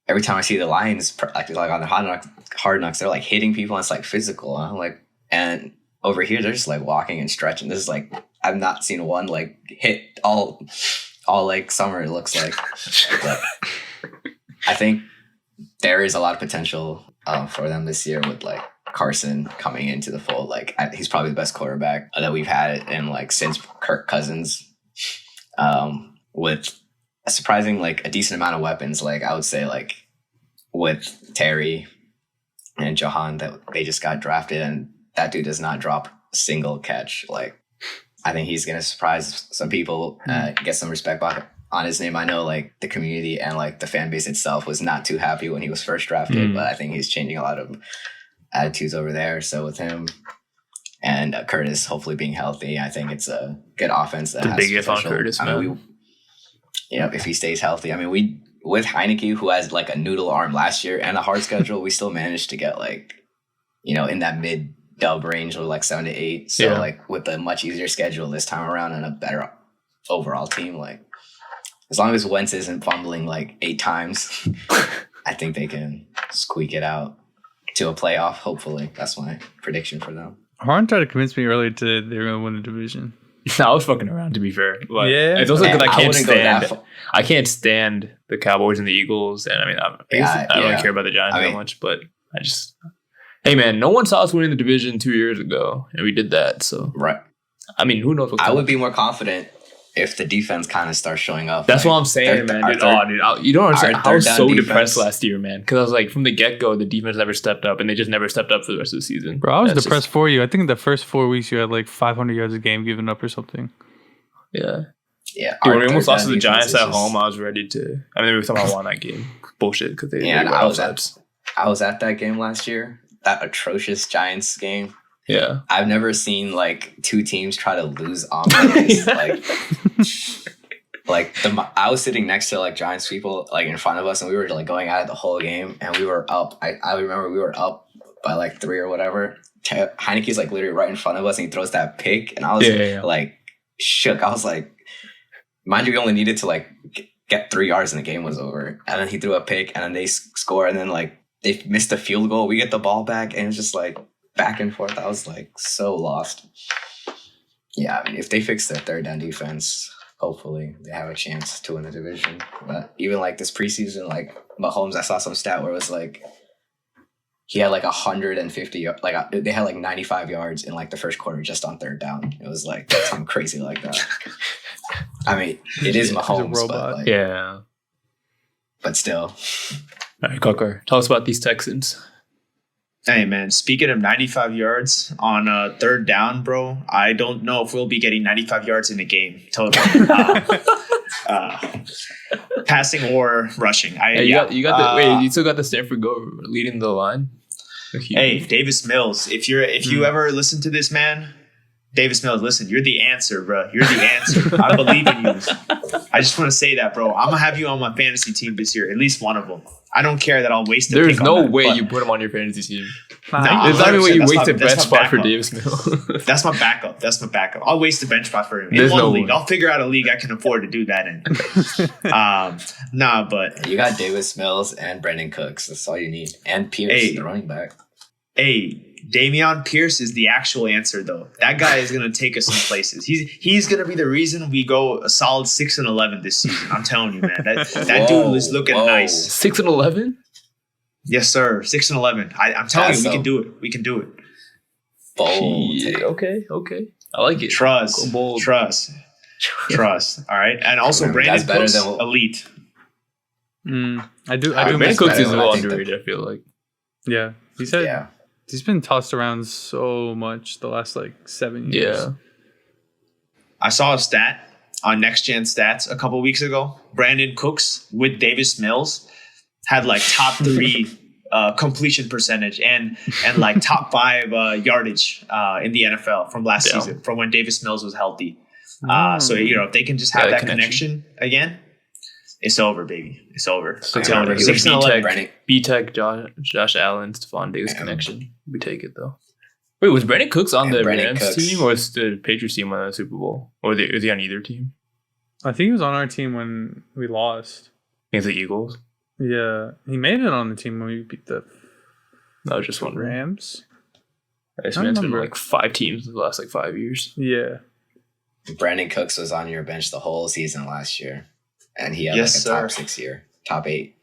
S1: every time I see the Lions like on the Hard Knocks, they're like hitting people and it's like physical. And I'm like, and over here they're just like walking and stretching. This is like I've not seen one like hit all like summer. It looks like, but I think there is a lot of potential for them this year with like Carson coming into the fold. Like he's probably the best quarterback that we've had in like since Kirk Cousins, with a surprising like a decent amount of weapons. Like I would say like with Terry and Jahan that they just got drafted, and that dude does not drop a single catch. Like I think he's gonna surprise some people, get some respect on his name. I know like the community and like the fan base itself was not too happy when he was first drafted, but I think he's changing a lot of attitudes over there. So with him and Curtis hopefully being healthy, I think it's a good offense. That has
S2: big if on
S1: potential.
S2: Curtis, man.
S1: I mean, if he stays healthy. I mean, we with Heineke, who has like a noodle arm last year and a hard schedule, we still managed to get like, in that mid dub range of like 7 to 8. So like with a much easier schedule this time around and a better overall team, like as long as Wentz isn't fumbling like 8 times, I think they can squeak it out to a playoff. Hopefully, that's my prediction for them.
S4: Harn tried to convince me earlier they're going to win the division.
S2: I was fucking around, to be fair. But
S4: yeah,
S2: it's also because
S1: I
S2: I can't stand the Cowboys and the Eagles, and I mean, I don't really care about the Giants that much. But hey man, no one saw us winning the division 2 years ago, and we did that. So
S1: right.
S2: I mean, who knows?
S1: I would be more confident if the defense kind of starts showing up.
S2: That's what I'm saying, man. You don't understand. I was so depressed last year, man, because I was like, from the get-go, the defense never stepped up, and they just never stepped up for the rest of the season.
S4: Bro, I was depressed for you. I think the first 4 weeks you had like 500 yards a game given up or something.
S2: Yeah.
S1: Yeah.
S2: Dude, when we almost lost to the Giants at home, I was ready to. I mean, every time I won that game, bullshit, because they.
S1: Yeah, I was at that game last year. That atrocious Giants game.
S2: Yeah.
S1: I've never seen like 2 teams try to lose on purpose. I was sitting next to like Giants people like in front of us, and we were like going at it the whole game, and we were up. I remember we were up by like 3 or whatever. Heineke's like literally right in front of us, and he throws that pick, and I was like shook. I was like, mind you, we only needed to like get 3 yards, and the game was over. And then he threw a pick, and then they score, and then like they missed a field goal. We get the ball back, and it's just like back and forth. I was like so lost. Yeah, I mean, if they fix their third down defense, hopefully they have a chance to win the division. But even like this preseason, like Mahomes, I saw some stat where it was like he had like 150, they had like 95 yards in like the first quarter just on third down. It was like something crazy like that. I mean, it is Mahomes, but like,
S2: yeah.
S1: But still.
S2: All right, Cocker, tell us about these Texans.
S3: Hey, man, speaking of 95 yards on third down, bro, I don't know if we'll be getting 95 yards in a game total. Passing or rushing.
S2: You still got the Stanford Go leading the line?
S3: Hey, Davis Mills, if you ever listen to this, man, Davis Mills, listen, you're the answer, bro. You're the answer. I believe in you. I just want to say that, bro. I'm going to have you on my fantasy team this year, at least one of them. I don't care that I'll waste a
S2: There's
S3: pick
S2: no
S3: on that,
S2: way you put him on your fantasy team.
S3: Nah,
S2: it's not even what you waste a bench
S3: that's
S2: spot for Davis Mills.
S3: That's my backup. I'll waste a bench spot for him.
S2: There's
S3: In one
S2: no
S3: league.
S2: way.
S3: I'll figure out a league I can afford to do that in. But
S1: You got Davis Mills and Brandon Cooks. That's all you need. And Pierce, the running back.
S3: Hey, Dameon Pierce is the actual answer, though. That guy is going to take us some places. He's going to be the reason we go a solid 6-11 this season. I'm telling you, man. That dude is looking nice.
S2: 6-11?
S3: Yes, sir. 6-11. I'm telling you, we can do it. We can do it.
S1: Bold.
S2: Okay. I like it.
S3: Trust. All right. And also, Brandon Cooks, elite.
S4: I do.
S2: Brandon Cooks is a little underrated, I feel like.
S4: Yeah. He said he's been tossed around so much the last like 7 years.
S2: Yeah.
S3: I saw a stat on Next Gen Stats a couple weeks ago. Brandon Cooks with Davis Mills had like top 3 completion percentage and like top 5 yardage in the NFL from last season, from when Davis Mills was healthy. So if they can just have that connection again, it's over, baby. It's over.
S2: B-Tech, Josh Allen, Stephon Diggs connection. We take it, though. Wait, was Brandon Cooks on the Rams team or was the Patriots team on the Super Bowl? Or is he on either team?
S4: I think he was on our team when we lost.
S2: Against the Eagles?
S4: Yeah. He made it on the team when we beat the
S2: I was just wondering.
S4: Rams.
S2: It's been like 5 teams in the last like 5 years.
S4: Yeah.
S1: Brandon Cooks was on your bench the whole season last year. And he had top 6 year, top 8.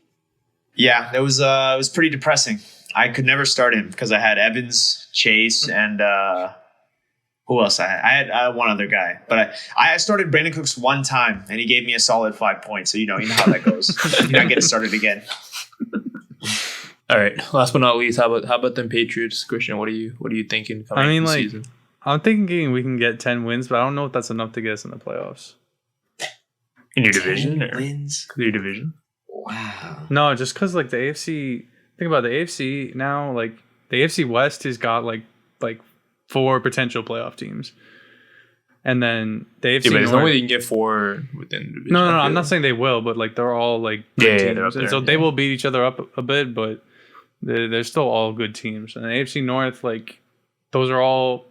S3: Yeah, it was pretty depressing. I could never start him because I had Evans, Chase, and who else I had? I had one other guy. But I started Brandon Cooks one time, and he gave me a solid 5 points. So you know how that goes. You're not getting started again.
S2: All right. Last but not least, how about them Patriots, Christian? What are you thinking coming this season?
S4: I'm thinking we can get 10 wins, but I don't know if that's enough to get us in the playoffs.
S2: In your division?
S1: Wins?
S2: Your division?
S1: Wow.
S4: No, just because like the AFC. Think about the AFC now. Like the AFC West has got like 4 potential playoff teams, and then the AFC.
S2: Yeah, but there's
S4: North,
S2: no way you can get 4 within the division.
S4: No. I'm not saying they will, but like they're all like good teams.
S2: They're up there,
S4: and so they will beat each other up a bit, but they're still all good teams. And the AFC North, like those are all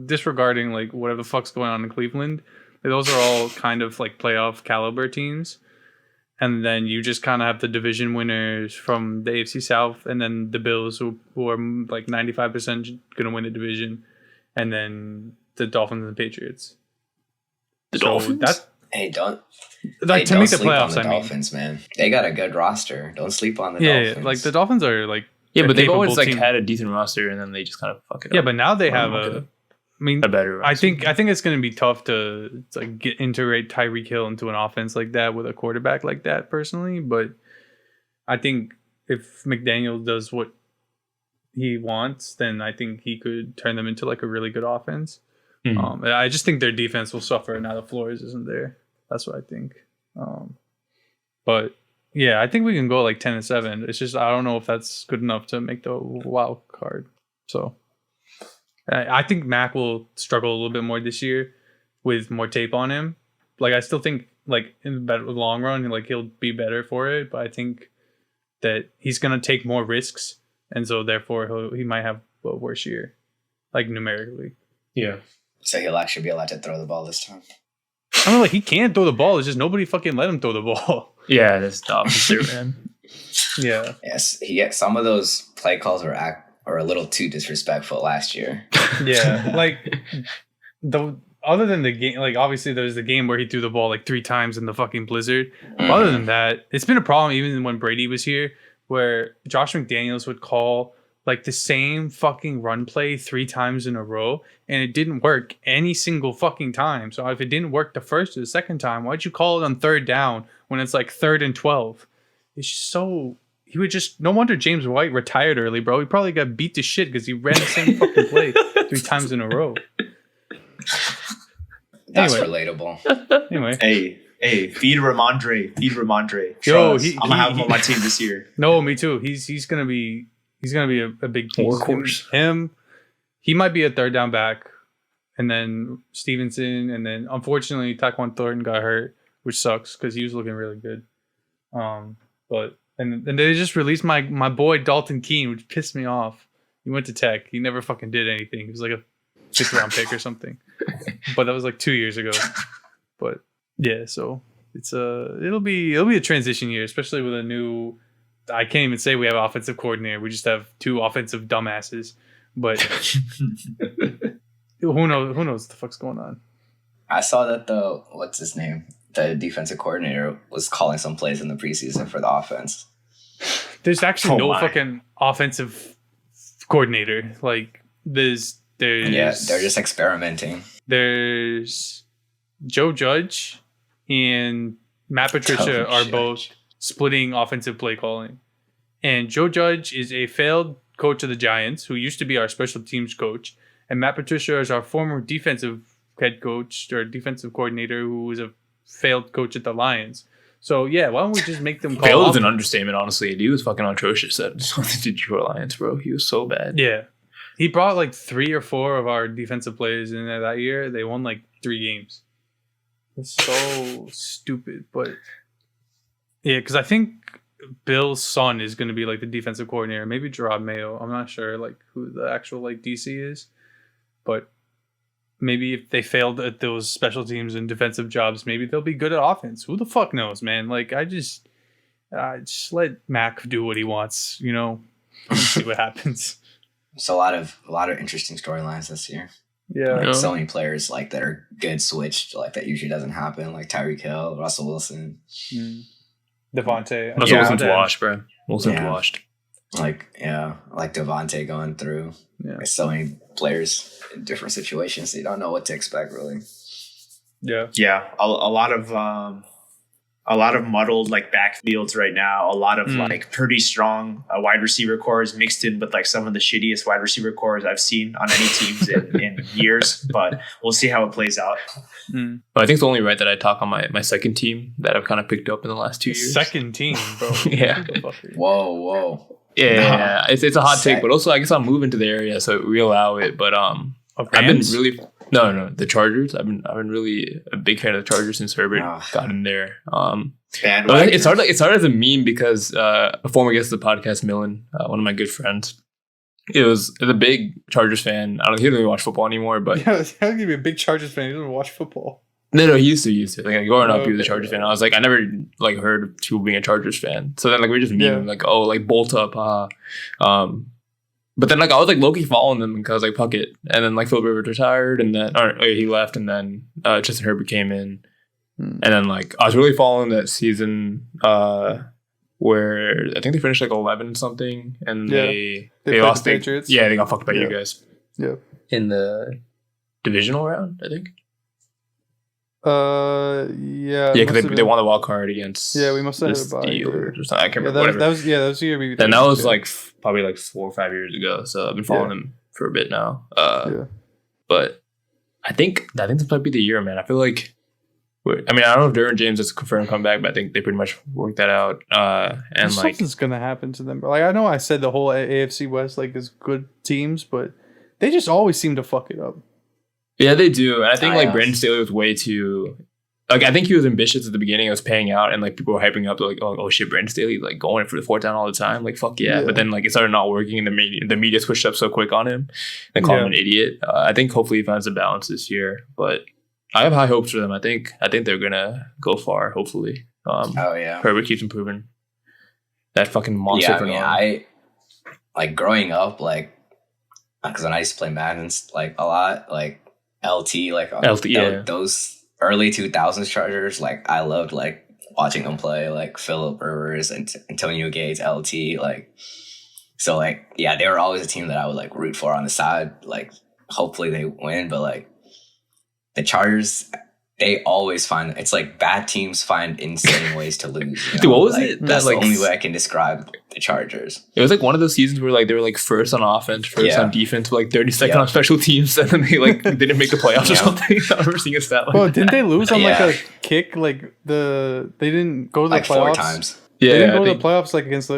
S4: disregarding like whatever the fuck's going on in Cleveland. Those are all kind of like playoff caliber teams. And then you just kind of have the division winners from the AFC South and then the Bills who are like 95% going to win the division. And then the Dolphins and the Patriots.
S2: Dolphins?
S1: Don't
S4: make the playoffs,
S1: on the Dolphins, man. They got a good roster. Don't sleep on the Dolphins.
S4: Yeah, like the Dolphins are like...
S2: Yeah, but they've always like had a decent roster and then they just kind of fuck it up.
S4: Yeah, but now they have a better roster. I think it's going to be tough to like integrate Tyreek Hill into an offense like that with a quarterback like that personally, but I think if McDaniel does what he wants, then I think he could turn them into like a really good offense. Mm-hmm. I just think their defense will suffer now that Flores isn't there. That's what I think. But yeah, I think we can go like 10-7. It's just I don't know if that's good enough to make the wild card. So I think Mac will struggle a little bit more this year with more tape on him. Like I still think like in the long run, like he'll be better for it, but I think that he's gonna take more risks, and so therefore he might have a worse year, like numerically.
S2: Yeah.
S1: So he'll actually be allowed to throw the ball this time.
S4: I don't know, like he can't throw the ball. It's just nobody fucking let him throw the ball.
S2: Yeah, that's the opposite, man.
S4: Yeah.
S1: Yes, some of those play calls were a little too disrespectful last year.
S4: Yeah, like other than the game, like obviously there's the game where he threw the ball like 3 times in the fucking blizzard. Mm-hmm. Other than that, it's been a problem even when Brady was here, where Josh McDaniels would call like the same fucking run play 3 times in a row, and it didn't work any single fucking time. So if it didn't work the first or the second time, why'd you call it on 3rd down when it's like 3rd and 12? It's just so he would just no wonder James White retired early, bro. He probably got beat to shit because he ran the same fucking play 3 times in a row.
S1: That's relatable.
S4: Anyway.
S3: Hey, feed Ramondre.
S4: Yo,
S3: I'm gonna have him on my team this year.
S4: No, me too. He's gonna be a big piece.
S2: Workhorse.
S4: He might be a 3rd down back, and then Stevenson, and then unfortunately Tyquan Thornton got hurt, which sucks because he was looking really good. But they just released my boy Dalton Keene, which pissed me off. He went to Tech. He never fucking did anything. He was like a 5th round pick or something. But that was like 2 years ago. But yeah, so it'll be a transition year, especially with a new. I can't even say we have offensive coordinator. We just have 2 offensive dumbasses. But who knows what the fuck's going on?
S1: I saw that what's his name? The defensive coordinator was calling some plays in the preseason for the offense.
S4: There's actually no fucking offensive coordinator. Like there's
S1: yeah, they're just experimenting.
S4: There's Joe Judge and Matt Patricia are both splitting offensive play calling. And Joe Judge is a failed coach of the Giants who used to be our special teams coach. And Matt Patricia is our former defensive head coach or defensive coordinator who was a failed coach at the Lions. So, yeah, why don't we just make them call
S2: failed is an understatement, honestly. He was fucking atrocious at the Detroit Lions, bro. He was so bad.
S4: Yeah. He brought like 3 or 4 of our defensive players in there that year. They won like 3 games. It's so stupid, but yeah, because I think Bill's son is going to be like the defensive coordinator. Maybe Gerard Mayo. I'm not sure like who the actual like DC is, but maybe if they failed at those special teams and defensive jobs, maybe they'll be good at offense. Who the fuck knows, man? Like I just let Mac do what he wants, you know, and see what happens.
S1: It's a lot of interesting storylines this year.
S4: Yeah,
S1: like, so many players like that are good switched. Like that usually doesn't happen. Like Tyreek Hill, Russell Wilson,
S4: Devontae.
S2: Russell Wilson's washed, bro. Wilson's washed.
S1: Like Devontae going through.
S4: Yeah,
S1: there's so many players in different situations. So you don't know what to expect, really.
S3: Yeah. A lot of muddled like backfields right now. A lot of like pretty strong wide receiver cores mixed in with like some of the shittiest wide receiver cores I've seen on any teams in years. But we'll see how it plays out.
S2: Well, I think it's only right that I talk on my second team that I've kind of picked up in the last 2 years.
S4: Second team, bro.
S2: Yeah.
S1: Whoa.
S2: Yeah. It's a hot take, but also I guess I'm moving to the area, so we allow it. But I've been really. No, the Chargers. I've been really a big fan of the Chargers since Herbert got in there. It's hard as a meme because a former guest of the podcast, Millen, one of my good friends, is a big Chargers fan. I don't he doesn't really watch football anymore, but
S4: yeah, how can you be a big Chargers fan? He doesn't watch football.
S2: No, he used to. Like growing up, he was a Chargers fan. I was like, I never like heard of people being a Chargers fan. So then like we just memeing like, oh, like bolt up, But then, like, I was, like, low-key following them because, like, fuck it. And then, like, Philip Rivers retired, and then, he left, and then Justin Herbert came in. And then, like, I was really following that season where I think they finished, like, 11 something, and they lost the Patriots. Yeah, they got fucked by you guys. Yeah. In the divisional round, I think.
S4: Yeah.
S2: Yeah, because they won the wild card against.
S4: Yeah, we must have had a bye.
S2: Steelers or something. I can't remember.
S4: That was the year we.
S2: Then that was like probably like 4 or 5 years ago. So I've been following them for a bit now. But I think this might be the year, man. I feel like. I mean, I don't know if Derwin James has confirmed comeback, but I think they pretty much worked that out. And
S4: something's gonna happen to them. Like I know I said the whole AFC West like is good teams, but they just always seem to fuck it up.
S2: Yeah, they do. And I think like Brandon Staley was way too like I think he was ambitious at the beginning. It was paying out, and like people were hyping up like, oh shit, Brandon Staley like going for the 4th down all the time. Like fuck yeah. But then like it started not working, and the media switched up so quick on him and called him an idiot. I think hopefully he finds a balance this year, but I have high hopes for them. I think they're gonna go far. Hopefully. Herbert keeps improving. That fucking monster.
S1: Yeah, I mean, I like growing up like because when I used to play Madden like a lot like. LT, like those early 2000s Chargers, like I loved like watching them play, like Phillip Rivers and Antonio Gates, LT, like So like, yeah, they were always a team that I would like root for on the side. Like, hopefully they win, but like the Chargers, they always find it's like bad teams find insane ways to lose. You know?
S2: Dude, what was
S1: like,
S2: it?
S1: That's
S2: That,
S1: the
S2: like,
S1: only way I can describe the Chargers.
S2: It was like one of those seasons where like they were like first on offense, first on defense, but like 32nd on special teams, and then they like didn't make the playoffs or something. I remember seeing a stat like
S4: didn't they lose on like a kick? Like they didn't go to the
S1: like
S4: playoffs
S1: 4 times.
S4: Yeah, they didn't go to the playoffs like against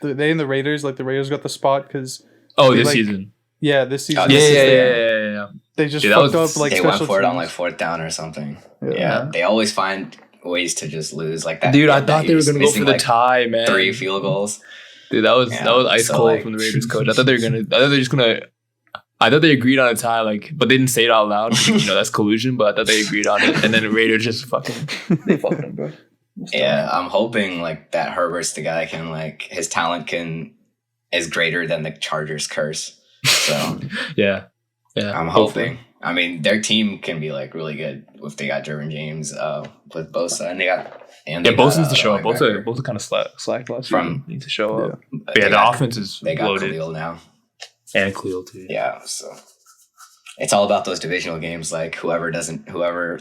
S4: they and the Raiders. Like the Raiders got the spot because
S2: this season.
S4: Yeah, this season.
S2: Yeah.
S4: They just fucked up like
S1: they
S4: special
S1: went for it
S4: teams.
S1: on like 4th down or something. Yeah, they always find ways to just lose like that.
S2: Dude, I thought they were gonna go for the tie, man.
S1: 3 field goals.
S2: Dude, that was ice cold from the Raiders coach. I thought they agreed on a tie, like, but they didn't say it out loud. That's collusion. But I thought they agreed on it, and then the Raiders just they fucked them, bro.
S1: Yeah, I'm hoping like that Herbert's the guy can like his talent is greater than the Chargers curse. So
S2: yeah,
S1: I'm hoping. I mean, their team can be like really good if they got Derwin James with Bosa, and they got.
S2: Bosa needs to show up. Bosa kind of slacked last year. Needs to show up. But the offense is
S1: they got
S2: loaded.
S1: Khalil now.
S2: And Khalil too.
S1: Yeah, so it's all about those divisional games. Like whoever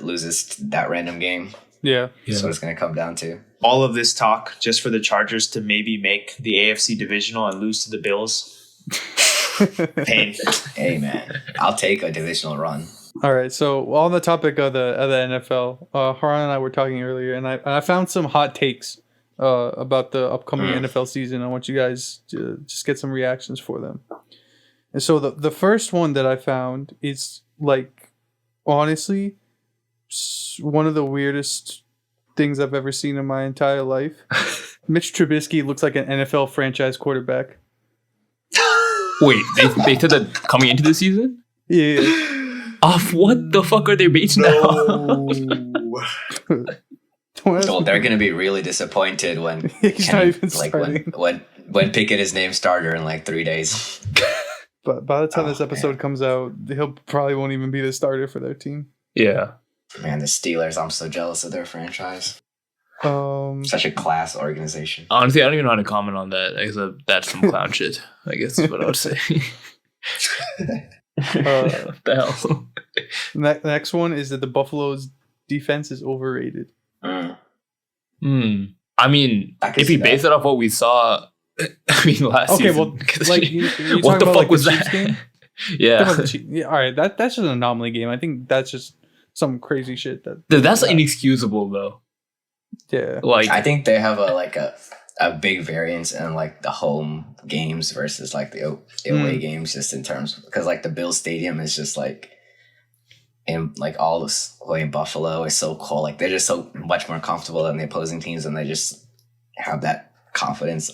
S1: loses that random game.
S4: Yeah.
S1: That's what it's going to come down to.
S3: All of this talk just for the Chargers to maybe make the AFC divisional and lose to the Bills. Pain.
S1: Hey man, I'll take a divisional run.
S4: All right, so on the topic of the NFL, Haran and I were talking earlier, and I found some hot takes about the upcoming NFL season. I want you guys to just get some reactions for them. And so the first one that I found is like honestly one of the weirdest things I've ever seen in my entire life. Mitch Trubisky looks like an NFL franchise quarterback.
S2: Wait, they said that coming into the season?
S4: Yeah.
S2: Off what the fuck are they based now?
S1: Well, they're going to be really disappointed when
S4: he's not even starting.
S1: when Pickett is named starter in like 3 days.
S4: But by the time this episode comes out, he'll probably won't even be the starter for their team.
S2: Yeah.
S1: Man, the Steelers, I'm so jealous of their franchise.
S4: Such
S1: a class organization.
S2: Honestly, I don't even know how to comment on that. I guess that's some clown shit, I guess is what I would say. What the hell?
S4: Next one is that the Buffalo's defense is overrated.
S2: I mean, if you base it off what we saw, last season.
S4: Well, like, you
S2: what the fuck
S4: like
S2: was
S4: the
S2: that?
S4: Game? Yeah, all right. That's just an anomaly game. I think that's just some crazy shit
S2: that's inexcusable though.
S4: Yeah,
S2: like
S1: I think they have a big variance in like the home games versus like the away games, just in terms because like the Bills Stadium is just like in like all this way in Buffalo is so cold. Like they're just so much more comfortable than the opposing teams, and they just have that confidence.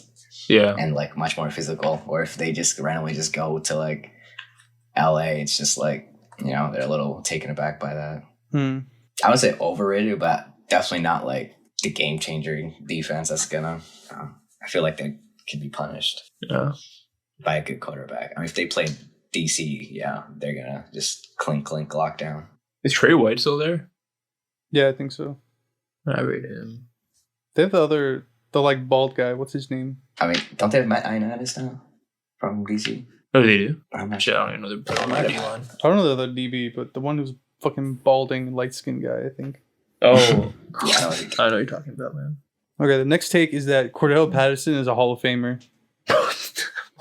S2: Yeah,
S1: and like much more physical. Or if they just randomly just go to like LA, it's just like they're a little taken aback by that. I would say overrated, but definitely not like the game changer defense that's gonna. I feel like they could be punished.
S2: Yeah.
S1: By a good quarterback. I mean, if they played DC, they're gonna just clink lock down.
S2: Is Trey White still there?
S4: Yeah, I think so.
S2: I rate him.
S4: They have the like bald guy. What's his name?
S1: I mean, don't they have Matt Ioannidis now from DC?
S2: Oh, they do.
S1: I'm not
S2: sure.
S1: sure.
S2: I don't even know the D-line.
S4: I don't know the other DB, but the one who's fucking balding, light skinned guy. I think.
S2: Oh,
S1: yeah,
S2: I know what you're talking about, man.
S4: Okay, the next take is that Cordell Patterson is a Hall of Famer.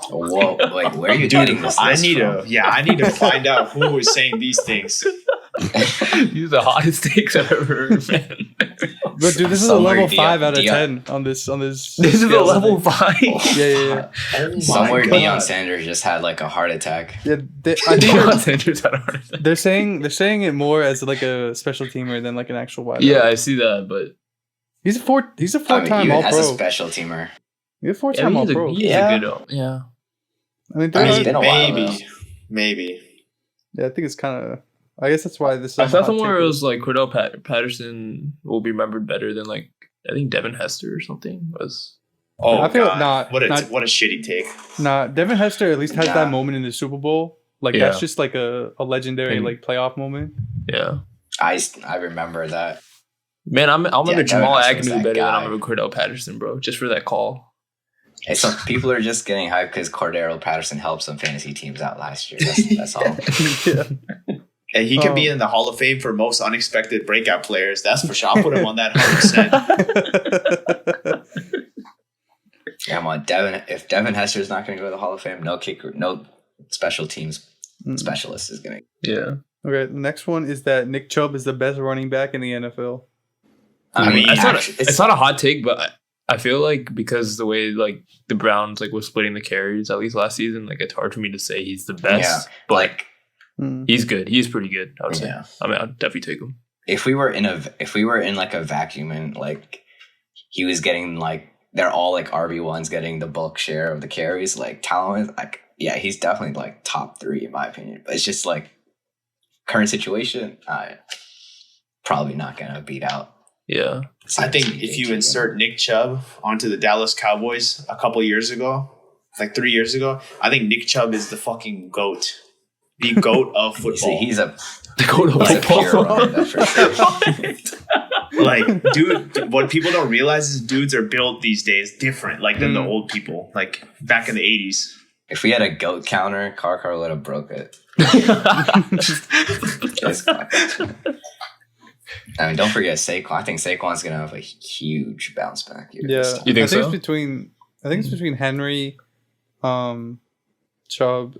S1: Whoa, wait, where are you getting this?
S3: I need to find out who is saying these things.
S2: These are the hottest takes I've ever heard, man.
S4: But dude, this is a level 5 out of 10 on this.
S2: This is a level 5.
S4: Yeah.
S3: Oh
S1: somewhere Deion Sanders just had like a heart attack.
S4: Yeah, I think
S2: Deion Sanders had a heart attack.
S4: They're saying it more as like a special teamer than like an actual wide.
S2: Yeah, I see that, but
S4: he's a four-time All-Pro.
S1: As a special teamer.
S4: He's a 4-time All-Pro.
S2: Yeah.
S4: I mean,
S3: maybe.
S4: Yeah, I think it's kind of. I guess that's why this.
S2: I thought somewhere it was like Cordell Patterson will be remembered better than like I think Devin Hester or something was.
S3: Oh,
S4: I feel
S3: God. What a shitty take.
S4: Nah, Devin Hester at least has that moment in the Super Bowl. Like that's just like a legendary like playoff moment.
S2: Yeah,
S1: I remember that.
S2: Man, I'll remember Jamal Agnew better than I remember Cordell Patterson, bro. Just for that call.
S1: So people are just getting hyped because Cordero Patterson helped some fantasy teams out last year. That's all.
S3: Yeah. And he could be in the Hall of Fame for most unexpected breakout players. That's for sure. I'll put him on that 100%.
S1: Yeah, I'm on Devin. If Devin Hester's not going to go to the Hall of Fame, no kicker, no special teams specialist is going to.
S2: Yeah.
S4: Okay, the next one is that Nick Chubb is the best running back in the NFL.
S1: I mean,
S2: it's not a hot take, but I feel like because the way like the Browns like was splitting the carries at least last season, like it's hard for me to say he's the best.
S1: Yeah,
S2: but
S1: like
S2: he's good. He's pretty good. I would say.
S1: Yeah.
S2: I mean, I'd definitely take him.
S1: If we were in like a vacuum and like he was getting like they're all like RB1s getting the bulk share of the carries, like talent, like yeah, he's definitely like top 3 in my opinion. But it's just like current situation, probably not gonna beat out.
S2: Yeah,
S3: I think if you insert Nick Chubb onto the Dallas Cowboys a couple years ago, like 3 years ago, I think Nick Chubb is the fucking GOAT. The GOAT of football.
S1: He's a
S2: GOAT of football.
S1: That's for sure.
S3: Like, dude, what people don't realize is dudes are built these days different, like than the old people, like back in the 80s.
S1: If we had a GOAT counter, Car would have broke it. I mean, don't forget Saquon. I think Saquon's gonna have a huge bounce back year.
S4: Yeah,
S2: You think so?
S4: I think it's between Henry, Chubb,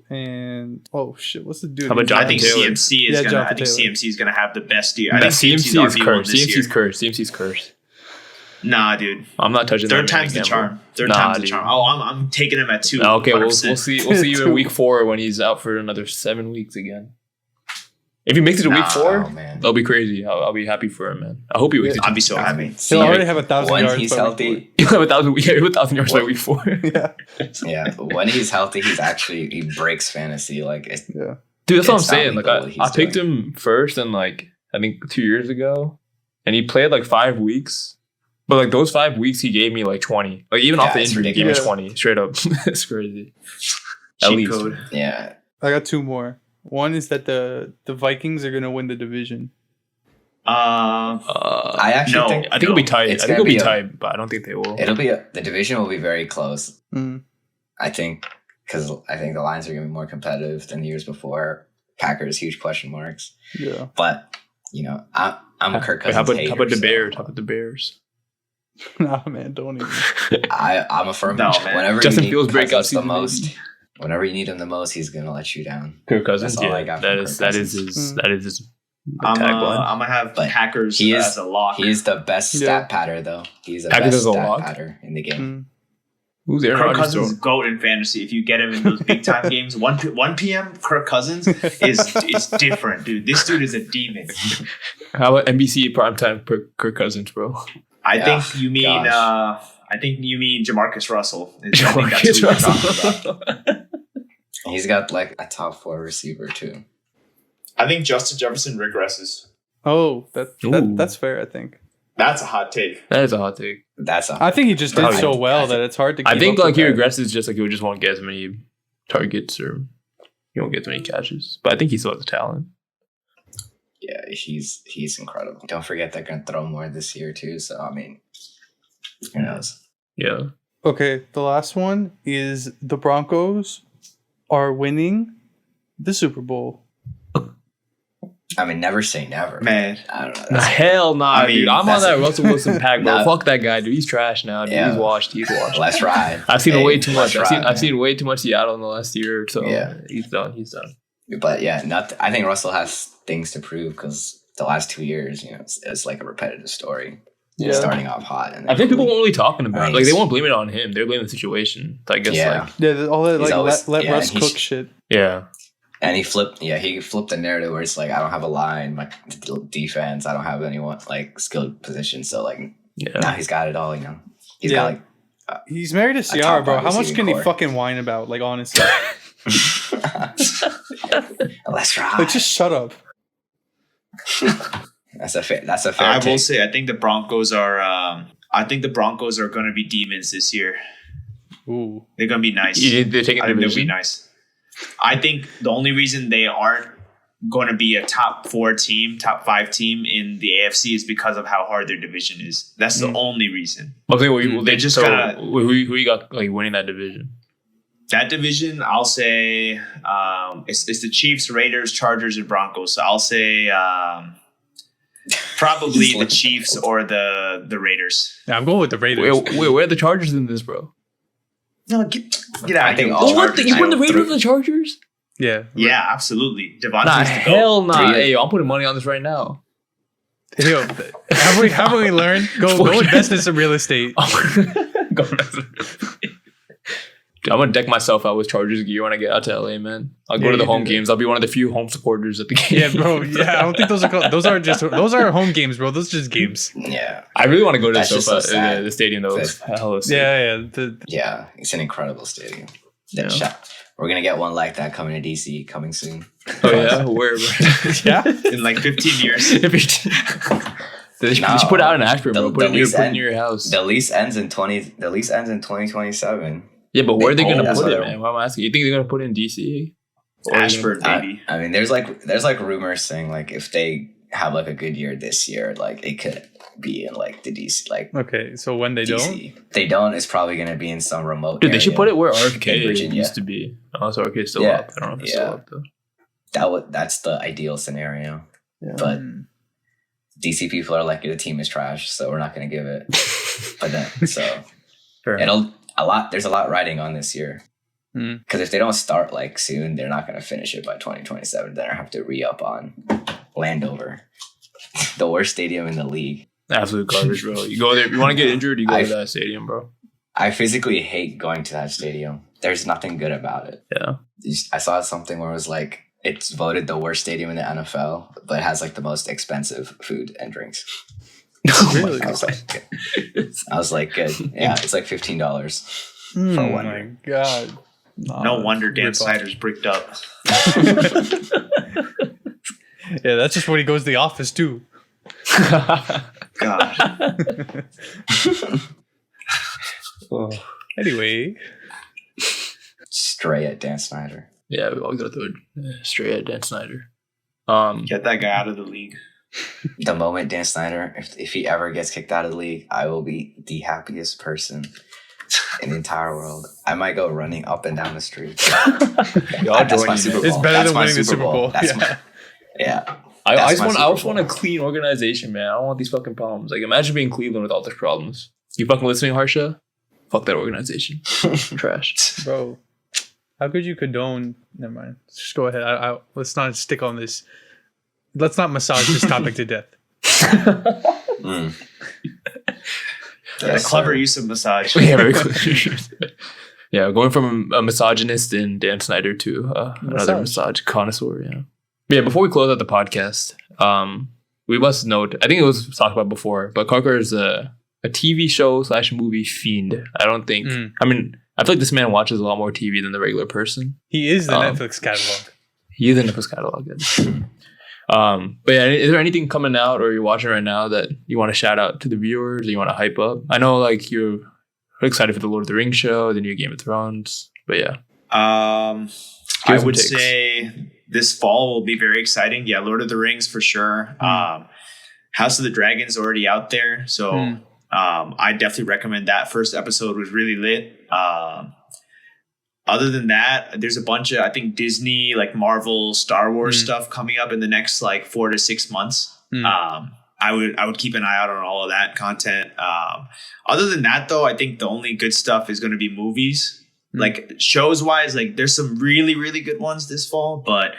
S4: and what's the dude?
S2: How about
S3: I think
S2: Taylor?
S3: CMC is gonna. I think CMC is gonna have the best year. I think
S2: CMC is
S3: RB1
S2: cursed.
S3: this year.
S2: CMC's cursed.
S3: Nah, dude.
S2: I'm not touching.
S3: Third time's the charm. Third time's the charm. Oh, I'm taking him at 2.
S2: Okay, we'll
S3: 100%.
S2: see. We'll see you in week 4 when he's out for another 7 weeks again. If he makes it to week 4, that'll be crazy. I'll be happy for him, man. I hope he makes it.
S3: I'll be so happy.
S4: He'll already have 1,000 yards.
S1: When he's healthy,
S2: He'll have 1,000 yards by week 4.
S4: Yeah.
S1: Yeah, when he's healthy, he breaks fantasy. Like,
S2: dude, that's what I'm saying. Like,
S1: what
S2: I picked him first, and like I think 2 years ago, and he played like 5 weeks. But like those 5 weeks, he gave me like 20. Like even off the injury, he gave me 20 straight up. It's crazy. At
S3: Cheat
S2: least.
S3: code.
S1: Yeah.
S4: I got 2 more. One is that the Vikings are gonna win the division.
S1: I actually think
S2: it'll be tight. I think it'll be tight, but I don't think they will.
S1: The division will be very close.
S4: Mm.
S1: I think because I think the Lions are going to be more competitive than the years before. Packers, huge question marks.
S4: Yeah,
S1: but you know, I'm a Kirk Cousins hater.
S2: How about the Bears? How about the Bears?
S4: Nah, man, don't even.
S1: I'm a firm.
S3: No, man.
S1: Whenever
S2: Justin
S1: you need
S2: Fields breakout
S1: Cousins the
S2: season,
S1: most,
S2: maybe.
S1: whenever you need him the most, he's going to let you down.
S2: Kirk Cousins.
S1: That's all I got.
S2: That is his
S3: I'm
S2: tagline.
S3: gonna have
S1: But
S3: Packers
S1: he is
S3: as a lock.
S1: He is the best stat patter, though. He's the
S2: Packers
S1: best
S2: as a
S1: stat
S2: lock?
S1: patter in the game.
S2: Who's Aaron
S3: Kirk
S2: Rodgers
S3: Cousins is
S2: throwing?
S3: GOAT in fantasy. If you get him in those big time games, 1 p.m. Kirk Cousins is different, dude. This dude is a demon.
S2: How about NBC primetime Kirk Cousins, bro?
S3: I think you mean Jamarcus Russell. I think that's
S2: Jamarcus
S3: who you're talking
S2: Russell.
S3: about.
S1: He's got like a top 4 receiver too.
S3: I think Justin Jefferson regresses.
S4: Oh, that's fair. I think
S3: That's a hot take.
S2: That is a hot take.
S4: I think he just did so well that it's hard to. Keep
S2: I think
S4: up
S2: like
S4: with
S2: he
S4: that.
S2: regresses just like he just won't get as many targets or he won't get as many catches. But I think he still has the talent.
S1: Yeah, he's incredible. Don't forget they're gonna throw more this year too. So I mean, who knows?
S2: Yeah.
S4: Okay, the last one is the Broncos are winning the Super Bowl.
S1: I mean, never say never,
S3: Man.
S1: I don't know.
S2: Hell nah,
S3: I mean,
S2: dude. I'm on that Russell Wilson pack, bro.
S1: Nah.
S2: Fuck that guy, dude. He's trash now, dude.
S1: Yeah.
S2: He's washed.
S1: Let's ride.
S2: I've seen way too
S1: let's
S2: much.
S1: ride,
S2: I've seen way too much Seattle in the last year or so.
S1: Yeah.
S2: He's done.
S1: But yeah, I think Russell has things to prove because the last 2 years, you know, it's like a repetitive story.
S4: Yeah.
S1: Starting off hot, and
S2: I think people weren't really talking about it.
S1: Nice.
S2: Like they won't blame it on him. They're blaming the situation. So I guess
S1: Yeah.
S2: like
S4: Yeah, all that
S1: He's
S4: like
S1: always-
S4: let
S1: yeah,
S4: Russ
S1: and
S4: cook
S1: he's-
S4: shit.
S2: yeah.
S1: And he flipped the narrative where it's like I don't have a line, my defense, I don't have anyone like skilled position. So like now he's got it all. You know, he's got like
S4: He's married to
S1: top
S4: Ciara, bro. How much
S1: receiving
S4: can he
S1: core.
S4: fucking whine about? Like honestly,
S1: let's ride.
S4: like just shut up.
S1: That's a fair.
S3: I will
S1: take.
S3: say, I think the Broncos are. I think the Broncos are going to be demons this year.
S4: Ooh,
S3: They're going to be nice.
S2: They're taking
S3: I
S2: the
S3: think they'll be
S2: division.
S3: nice. I think the only reason they aren't going to be a top 4 team, top 5 team in the AFC is because of how hard their division is. That's the only reason.
S2: Okay,
S3: they just kind of
S2: who you got like winning that division?
S3: That division, I'll say it's the Chiefs, Raiders, Chargers, and Broncos. So I'll say probably the Chiefs or the Raiders.
S4: Yeah, I'm going with the Raiders.
S2: Wait, where are the Chargers in this, bro?
S3: No, get out of here.
S2: You put the Raiders and the Chargers?
S4: Yeah.
S3: Yeah, absolutely. Devontae's
S2: Nah,
S3: the
S2: hell
S3: GOAT.
S2: nah. Hey, I'm putting money on this right now.
S4: Yo, have we learned? Go invest in some real estate.
S2: I'm gonna deck myself out with Chargers gear when I get out to LA, man. I'll go to the home games. I'll be one of the few home supporters at the game.
S4: Yeah, bro. Yeah, I don't think those are home games, bro. Those are just games.
S1: Yeah,
S2: I really want to go to
S1: the
S2: stadium though.
S4: Yeah.
S1: Yeah, it's an incredible stadium.
S2: Yeah.
S1: We're gonna get one like that coming to DC coming soon.
S2: Oh yeah, where?
S3: Yeah, in like 15 years.
S2: They should put out an Ashburn, bro. Put it near your house.
S1: The lease ends in 2027.
S2: Yeah, but where are they gonna put it, man? Why am I asking? You think they're gonna put it in DC?
S3: Ashburn, baby.
S1: I mean, there's like rumors saying like if they have like a good year this year, like it could be in like the DC, like.
S4: Okay, so when they
S1: they don't, it's probably gonna be in some remote.
S2: Dude, they should put it where RFK
S1: Virginia
S2: used to be. Oh, so RFK is still up. I don't know if it's still up though.
S1: That's the ideal scenario, but DC people are like the team is trash, so we're not gonna give it. But then there's a lot riding on this year. Because if they don't start like soon, they're not going to finish it by 2027. Then I have to re-up on Landover, the worst stadium in the league.
S2: Absolute garbage, bro. You go there. If you want to get injured, you go to that stadium, bro.
S1: I physically hate going to that stadium. There's nothing good about it.
S2: Yeah.
S1: I saw something where it was like, it's voted the worst stadium in the NFL, but it has like the most expensive food and drinks.
S4: Really?
S1: I was like, good. Yeah, it's like $15 for one.
S4: Oh my god.
S3: No wonder Dan Snyder's bricked up.
S4: Yeah, that's just when he goes to the office too.
S3: God.
S4: Anyway.
S1: Stray at Dan Snyder.
S2: Yeah, we always got to throw it straight at Dan Snyder.
S3: Get that guy out of the league.
S1: The moment Dan Snyder, if he ever gets kicked out of the league, I will be the happiest person in the entire world. I might go running up and down the street. That's my Super Bowl.
S4: It's better than winning the Super Bowl.
S2: I also want a clean organization, man. I don't want these fucking problems. Like, imagine being Cleveland with all these problems. You fucking listening, Harsha? Fuck that organization. Trash.
S4: Bro, how could you condone... Never mind. Just go ahead. Let's not stick on this. Let's not massage this topic to death.
S3: A clever use of massage.
S2: Yeah, very clear. Yeah, going from a misogynist in Dan Snyder to another massage connoisseur. Yeah. Before we close out the podcast, we must note. I think it was talked about before, but Karkar is a TV show / movie fiend. I don't think. I mean, I feel like this man watches a lot more TV than the regular person.
S4: He is the Netflix catalog.
S2: He is the Netflix catalog. But yeah, is there anything coming out or you're watching right now that you want to shout out to the viewers or you want to hype up? I know like you're excited for the Lord of the Rings show, the new Game of Thrones, but yeah.
S3: I would say this fall will be very exciting. Yeah, Lord of the Rings for sure. House of the Dragon's already out there, so I definitely recommend that. First episode was really lit. Other than that, there's a bunch of, I think, Disney, like Marvel, Star Wars stuff coming up in the next like 4 to 6 months. I would keep an eye out on all of that content. Other than that, though, I think the only good stuff is going to be movies. Like shows wise, like there's some really, really good ones this fall, but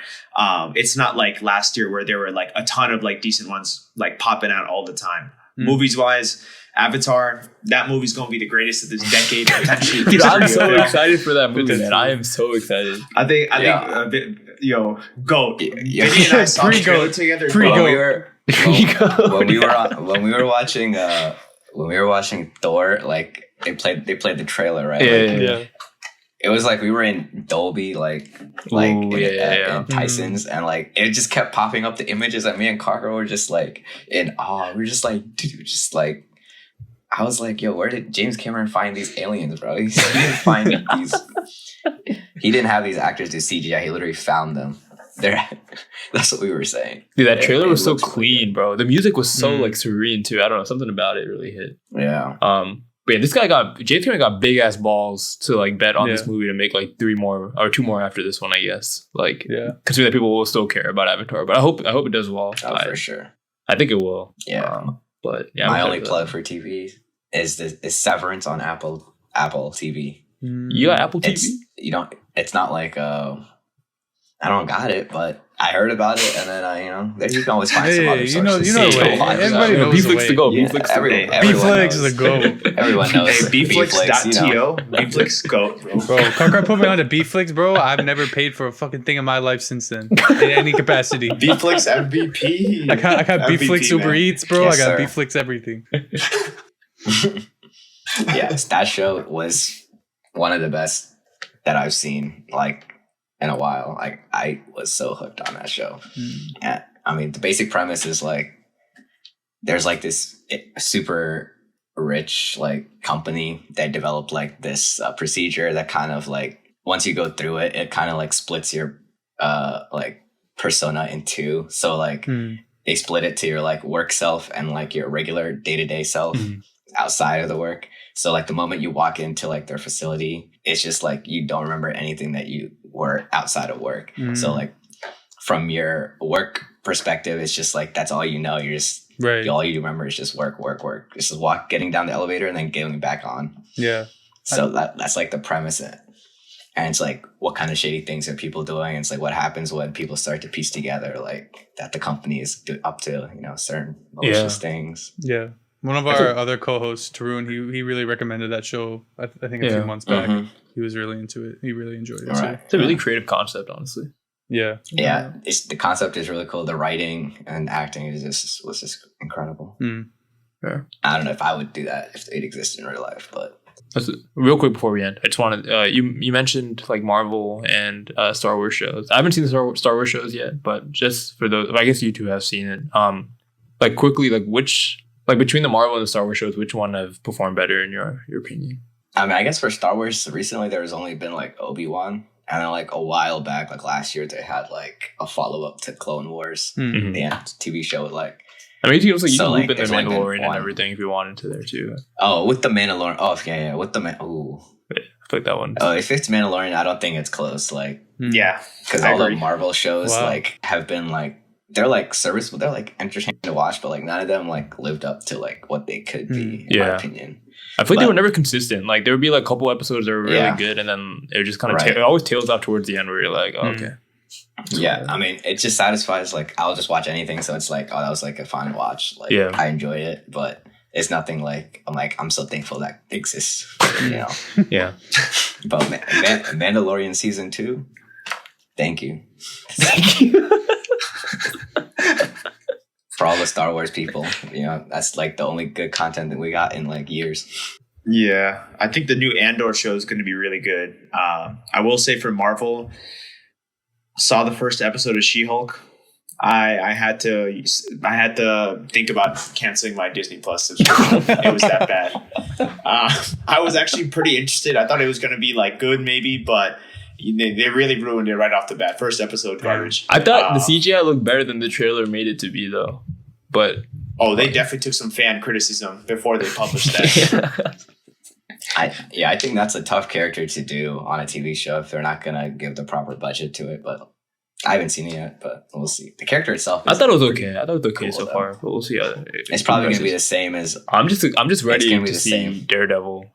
S3: it's not like last year where there were like a ton of like decent ones like popping out all the time. Movies wise, Avatar, that movie's going to be the greatest of this decade. Potentially.
S2: Dude, I'm so excited for that movie, man. I am so excited.
S3: I think a bit, GOAT. Vinny and I saw the trailer together.
S1: When we were watching Thor, like they played the trailer, right?
S2: Yeah.
S1: It was like we were in Dolby, in Tyson's, and like it just kept popping up the images, and me and Carter were just like in awe. We were just like, dude, just like. I was like, yo, where did James Cameron find these aliens, bro? He didn't find these. He didn't have these actors do CGI. He literally found them. That's what we were saying.
S2: Dude, that trailer was so
S1: looks really
S2: clean, bro. The music was so like serene too. I don't know, something about it really hit.
S1: Yeah.
S2: But yeah, James Cameron got big ass balls to like bet on this movie to make like 3 more or 2 more after this one, I guess. Like, considering that people will still care about Avatar, but I hope it does well.
S1: For sure.
S2: I think it will.
S1: Yeah.
S2: But yeah,
S1: my only plug for TV is Severance on Apple TV.
S2: You got Apple TV?
S1: It's not like I don't got it, but I heard about it, and then there you can always find some other sources.
S4: Everybody knows
S2: B-Flix to go.
S1: B-Flix
S4: to go.
S1: Everyone knows.
S3: Hey, B-Flix.to. B-Flix go,
S4: bro. Carcar put me on to B-Flix, bro. I've never paid for a fucking thing in my life since then, in any capacity.
S3: B-Flix MVP.
S4: I got B-Flix Uber Eats, bro.
S1: Yes,
S4: I got
S1: sir.
S4: B-Flix everything.
S1: Yes, that show was one of the best that I've seen, like, in a while. Like, I was so hooked on that show. And I mean, the basic premise is like there's like this super rich like company that developed like this procedure that kind of like once you go through it, it kind of like splits your like persona in 2. So like they split it to your like work self and like your regular day-to-day self outside of the work. So like the moment you walk into like their facility, it's just like you don't remember anything that you were outside of work. So like from your work perspective, it's just like that's all you know. You're just all you remember is just work. Just getting down the elevator and then getting back on.
S4: Yeah.
S1: So that's like the premise. And it's like what kind of shady things are people doing? And it's like what happens when people start to piece together like that the company is up to certain malicious things.
S4: Yeah. One of our other co-hosts, Tarun, he really recommended that show. I think a few months back. He was really into it. He really enjoyed it.
S1: Right.
S2: It's a really creative concept, honestly.
S4: Yeah.
S1: Yeah. The concept is really cool. The writing and acting was just incredible.
S2: Yeah.
S1: I don't know if I would do that if it existed in real life, but
S2: real quick before we end, I just wanted you mentioned like Marvel and Star Wars shows. I haven't seen the Star Wars shows yet, but just for those, I guess you two have seen it. Like quickly, like which. Like between the Marvel and the Star Wars shows, which one have performed better in your opinion? I
S1: mean, I guess for Star Wars, recently there's only been like Obi-Wan, and then like a while back, like last year, they had like a follow-up to Clone Wars, the TV show. Like, I mean,
S2: it was like you can loop in the Mandalorian and everything if you wanted to there too.
S1: Oh, with the Mandalorian. Oh, yeah, with the Ooh.
S2: I feel like that one.
S1: Oh, if it's Mandalorian, I don't think it's close. Like, because all the Marvel shows like have been like. They're like serviceable. They're like entertaining to watch, but like none of them like lived up to like what they could be. In my opinion,
S2: I feel like they were never consistent. Like there would be like a couple episodes that were really good, and then it would just kind of it always tails off towards the end where you're like, oh, okay.
S1: Yeah, I mean, it just satisfies. Like I'll just watch anything, so it's like, oh, that was like a fun watch. Like I enjoyed it, but it's nothing like I'm so thankful that exists.
S2: Yeah.
S1: But Mandalorian season 2, thank you. For all the Star Wars people, that's like the only good content that we got in like years.
S3: Yeah, I think the new Andor show is going to be really good. I will say for Marvel, saw the first episode of She-Hulk. I had to think about canceling my Disney Plus subscription. It was that bad. I was actually pretty interested. I thought it was going to be like good maybe, but they really ruined it right off the bat. First episode, garbage.
S2: I thought the CGI looked better than the trailer made it to be, though. But
S3: they definitely took some fan criticism before they published that.
S1: I think that's a tough character to do on a TV show if they're not gonna give the proper budget to it. But I haven't seen it yet, but we'll see. The character itself,
S2: I thought it was okay. I thought it was okay so far, but we'll see.
S1: It's probably gonna be the same as.
S2: I'm just ready to see Daredevil.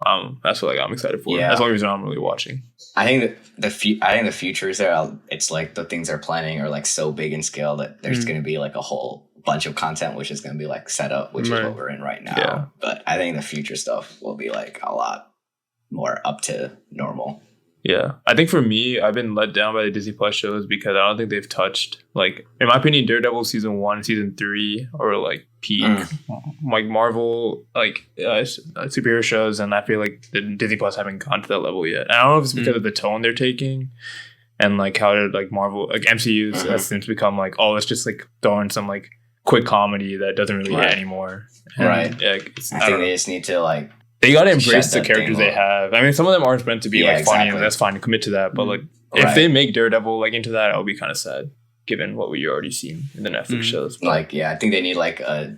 S2: That's what I'm excited for. Yeah. That's the only reason I'm really watching.
S1: I think the future is there. It's like the things they're planning are like so big in scale that there's going to be like a whole bunch of content which is going to be like set up, which is what we're in right now. Yeah. But I think the future stuff will be like a lot more up to normal.
S2: Yeah, I think for me, I've been let down by the Disney Plus shows because I don't think they've touched, like, in my opinion, Daredevil season 1 and season 3 are like peak, like Marvel, like superhero shows, and I feel like the Disney Plus haven't gone to that level yet. And I don't know if it's because of the tone they're taking and like how did like Marvel, like MCU has since become like, oh, let's just like throw in some like quick comedy that doesn't really hit anymore. And,
S1: I think they just need to like.
S2: They gotta embrace the characters they have. I mean, some of them aren't meant to be like funny, and that's fine to commit to that. But like, if they make Daredevil like into that, I'll be kind of sad. given what we already seen in the Netflix shows.
S1: Like, I think they need like a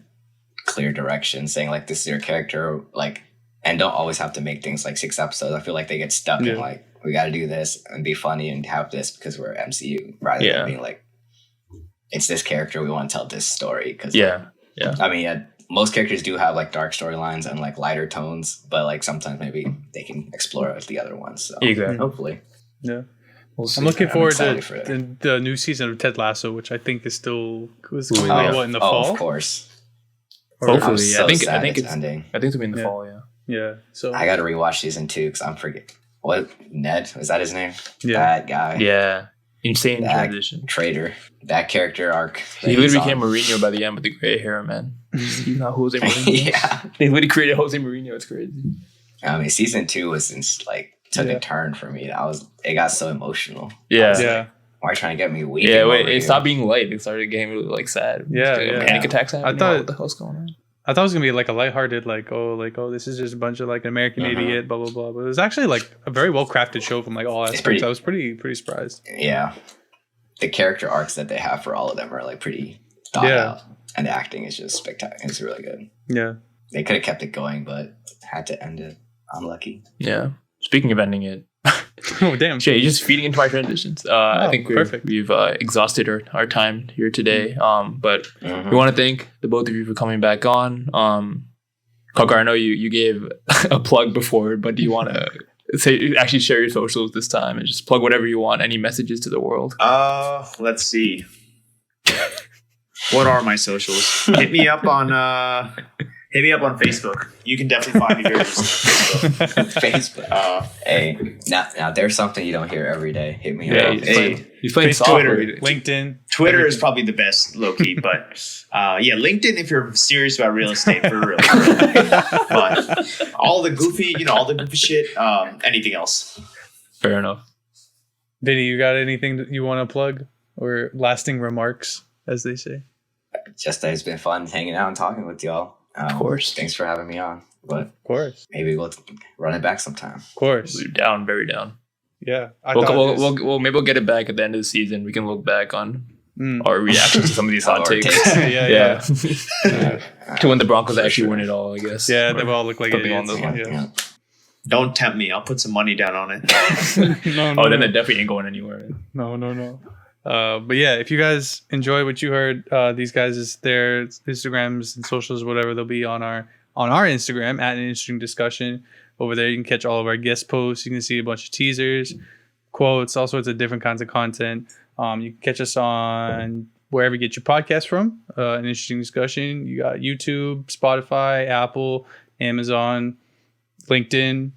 S1: clear direction saying like this is your character, like, and don't always have to make things like 6 episodes. I feel like they get stuck in like, we got to do this and be funny and have this because we're MCU, rather than being like, it's this character, we want to tell this story. Because I mean, most characters do have like dark storylines and like lighter tones, but like sometimes maybe they can explore the other ones. So hopefully,
S4: I'm looking forward to the new season of Ted Lasso, which I think is still going out in the fall.
S1: Of course.
S2: Hopefully,
S1: so
S2: I think it's
S1: ending.
S2: I think it's gonna be in the fall.
S4: Yeah. So
S1: I got to rewatch season 2 because I'm forgetting what Ned was that his name?
S4: Yeah.
S1: That guy.
S2: Yeah. Insane
S1: that
S2: transition.
S1: Traitor. That character arc.
S2: He literally became Mourinho by the end with the gray hair, man. He's not Jose Mourinho. They literally created Jose Mourinho. It's crazy.
S1: I mean, season 2 was like took a turn for me. It got so emotional.
S2: Yeah.
S1: Like, why are you trying to get me weeping?
S2: Yeah, wait, it stopped being light. It started getting really like sad. Panic attacks happening. What the hell's going on?
S4: I thought it was gonna be like a lighthearted, this is just a bunch of like an American idiot, blah blah blah. But it was actually like a very well crafted show from like all aspects. I was pretty surprised.
S1: Yeah, the character arcs that they have for all of them are like pretty thought out, and the acting is just spectacular. It's really good.
S4: Yeah,
S1: they could have kept it going, but had to end it. Unlucky.
S2: Yeah. Speaking of ending it.
S4: Oh damn!
S2: Jay, you're just feeding into my transitions. I think we've exhausted our time here today. But we want to thank the both of you for coming back on. Kakar, I know you gave a plug before, but do you want to actually share your socials this time and just plug whatever you want? Any messages to the world?
S3: Let's see. What are my socials? Hit me up on Facebook. You can definitely find me very easily on
S1: Facebook. Hey, now there's something you don't hear every day. Hit me up.
S2: He's playing
S3: Twitter,
S4: LinkedIn.
S3: Twitter everything. Is probably the best low key, but LinkedIn if you're serious about real estate for real. But all the goofy shit. Anything else?
S2: Fair enough.
S4: Vinny, you got anything that you want to plug or lasting remarks, as they say?
S1: Just that it's been fun hanging out and talking with y'all.
S2: Of course.
S1: Thanks for having me on. But
S4: of course.
S1: Maybe we'll run it back sometime. Of
S4: course.
S2: We're down, very down.
S4: Yeah.
S2: Maybe we'll get it back at the end of the season. We can look back on our reactions to some of these hot takes.
S4: Yeah.
S2: To when the Broncos actually win it all, I guess.
S4: Yeah, they all look like idiots.
S1: Yeah.
S3: Don't tempt me. I'll put some money down on it.
S2: Then it definitely ain't going anywhere.
S4: No. But yeah, if you guys enjoy what you heard, these guys' their Instagrams and socials, whatever, they'll be on our Instagram at An Interesting Discussion. Over there, you can catch all of our guest posts. You can see a bunch of teasers, quotes, all sorts of different kinds of content. You can catch us on wherever you get your podcast from. An Interesting Discussion. You got YouTube, Spotify, Apple, Amazon, LinkedIn,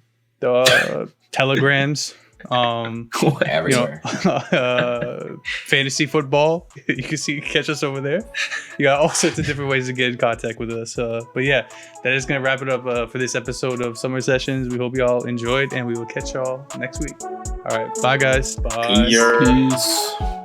S4: Telegrams.
S1: Everywhere.
S4: Fantasy football. You can catch us over there. You got all sorts of different ways to get in contact with us. But yeah, that is gonna wrap it up for this episode of Summer Sessions. We hope you all enjoyed, and we will catch y'all next week. All right, bye guys. Bye.
S2: Peace.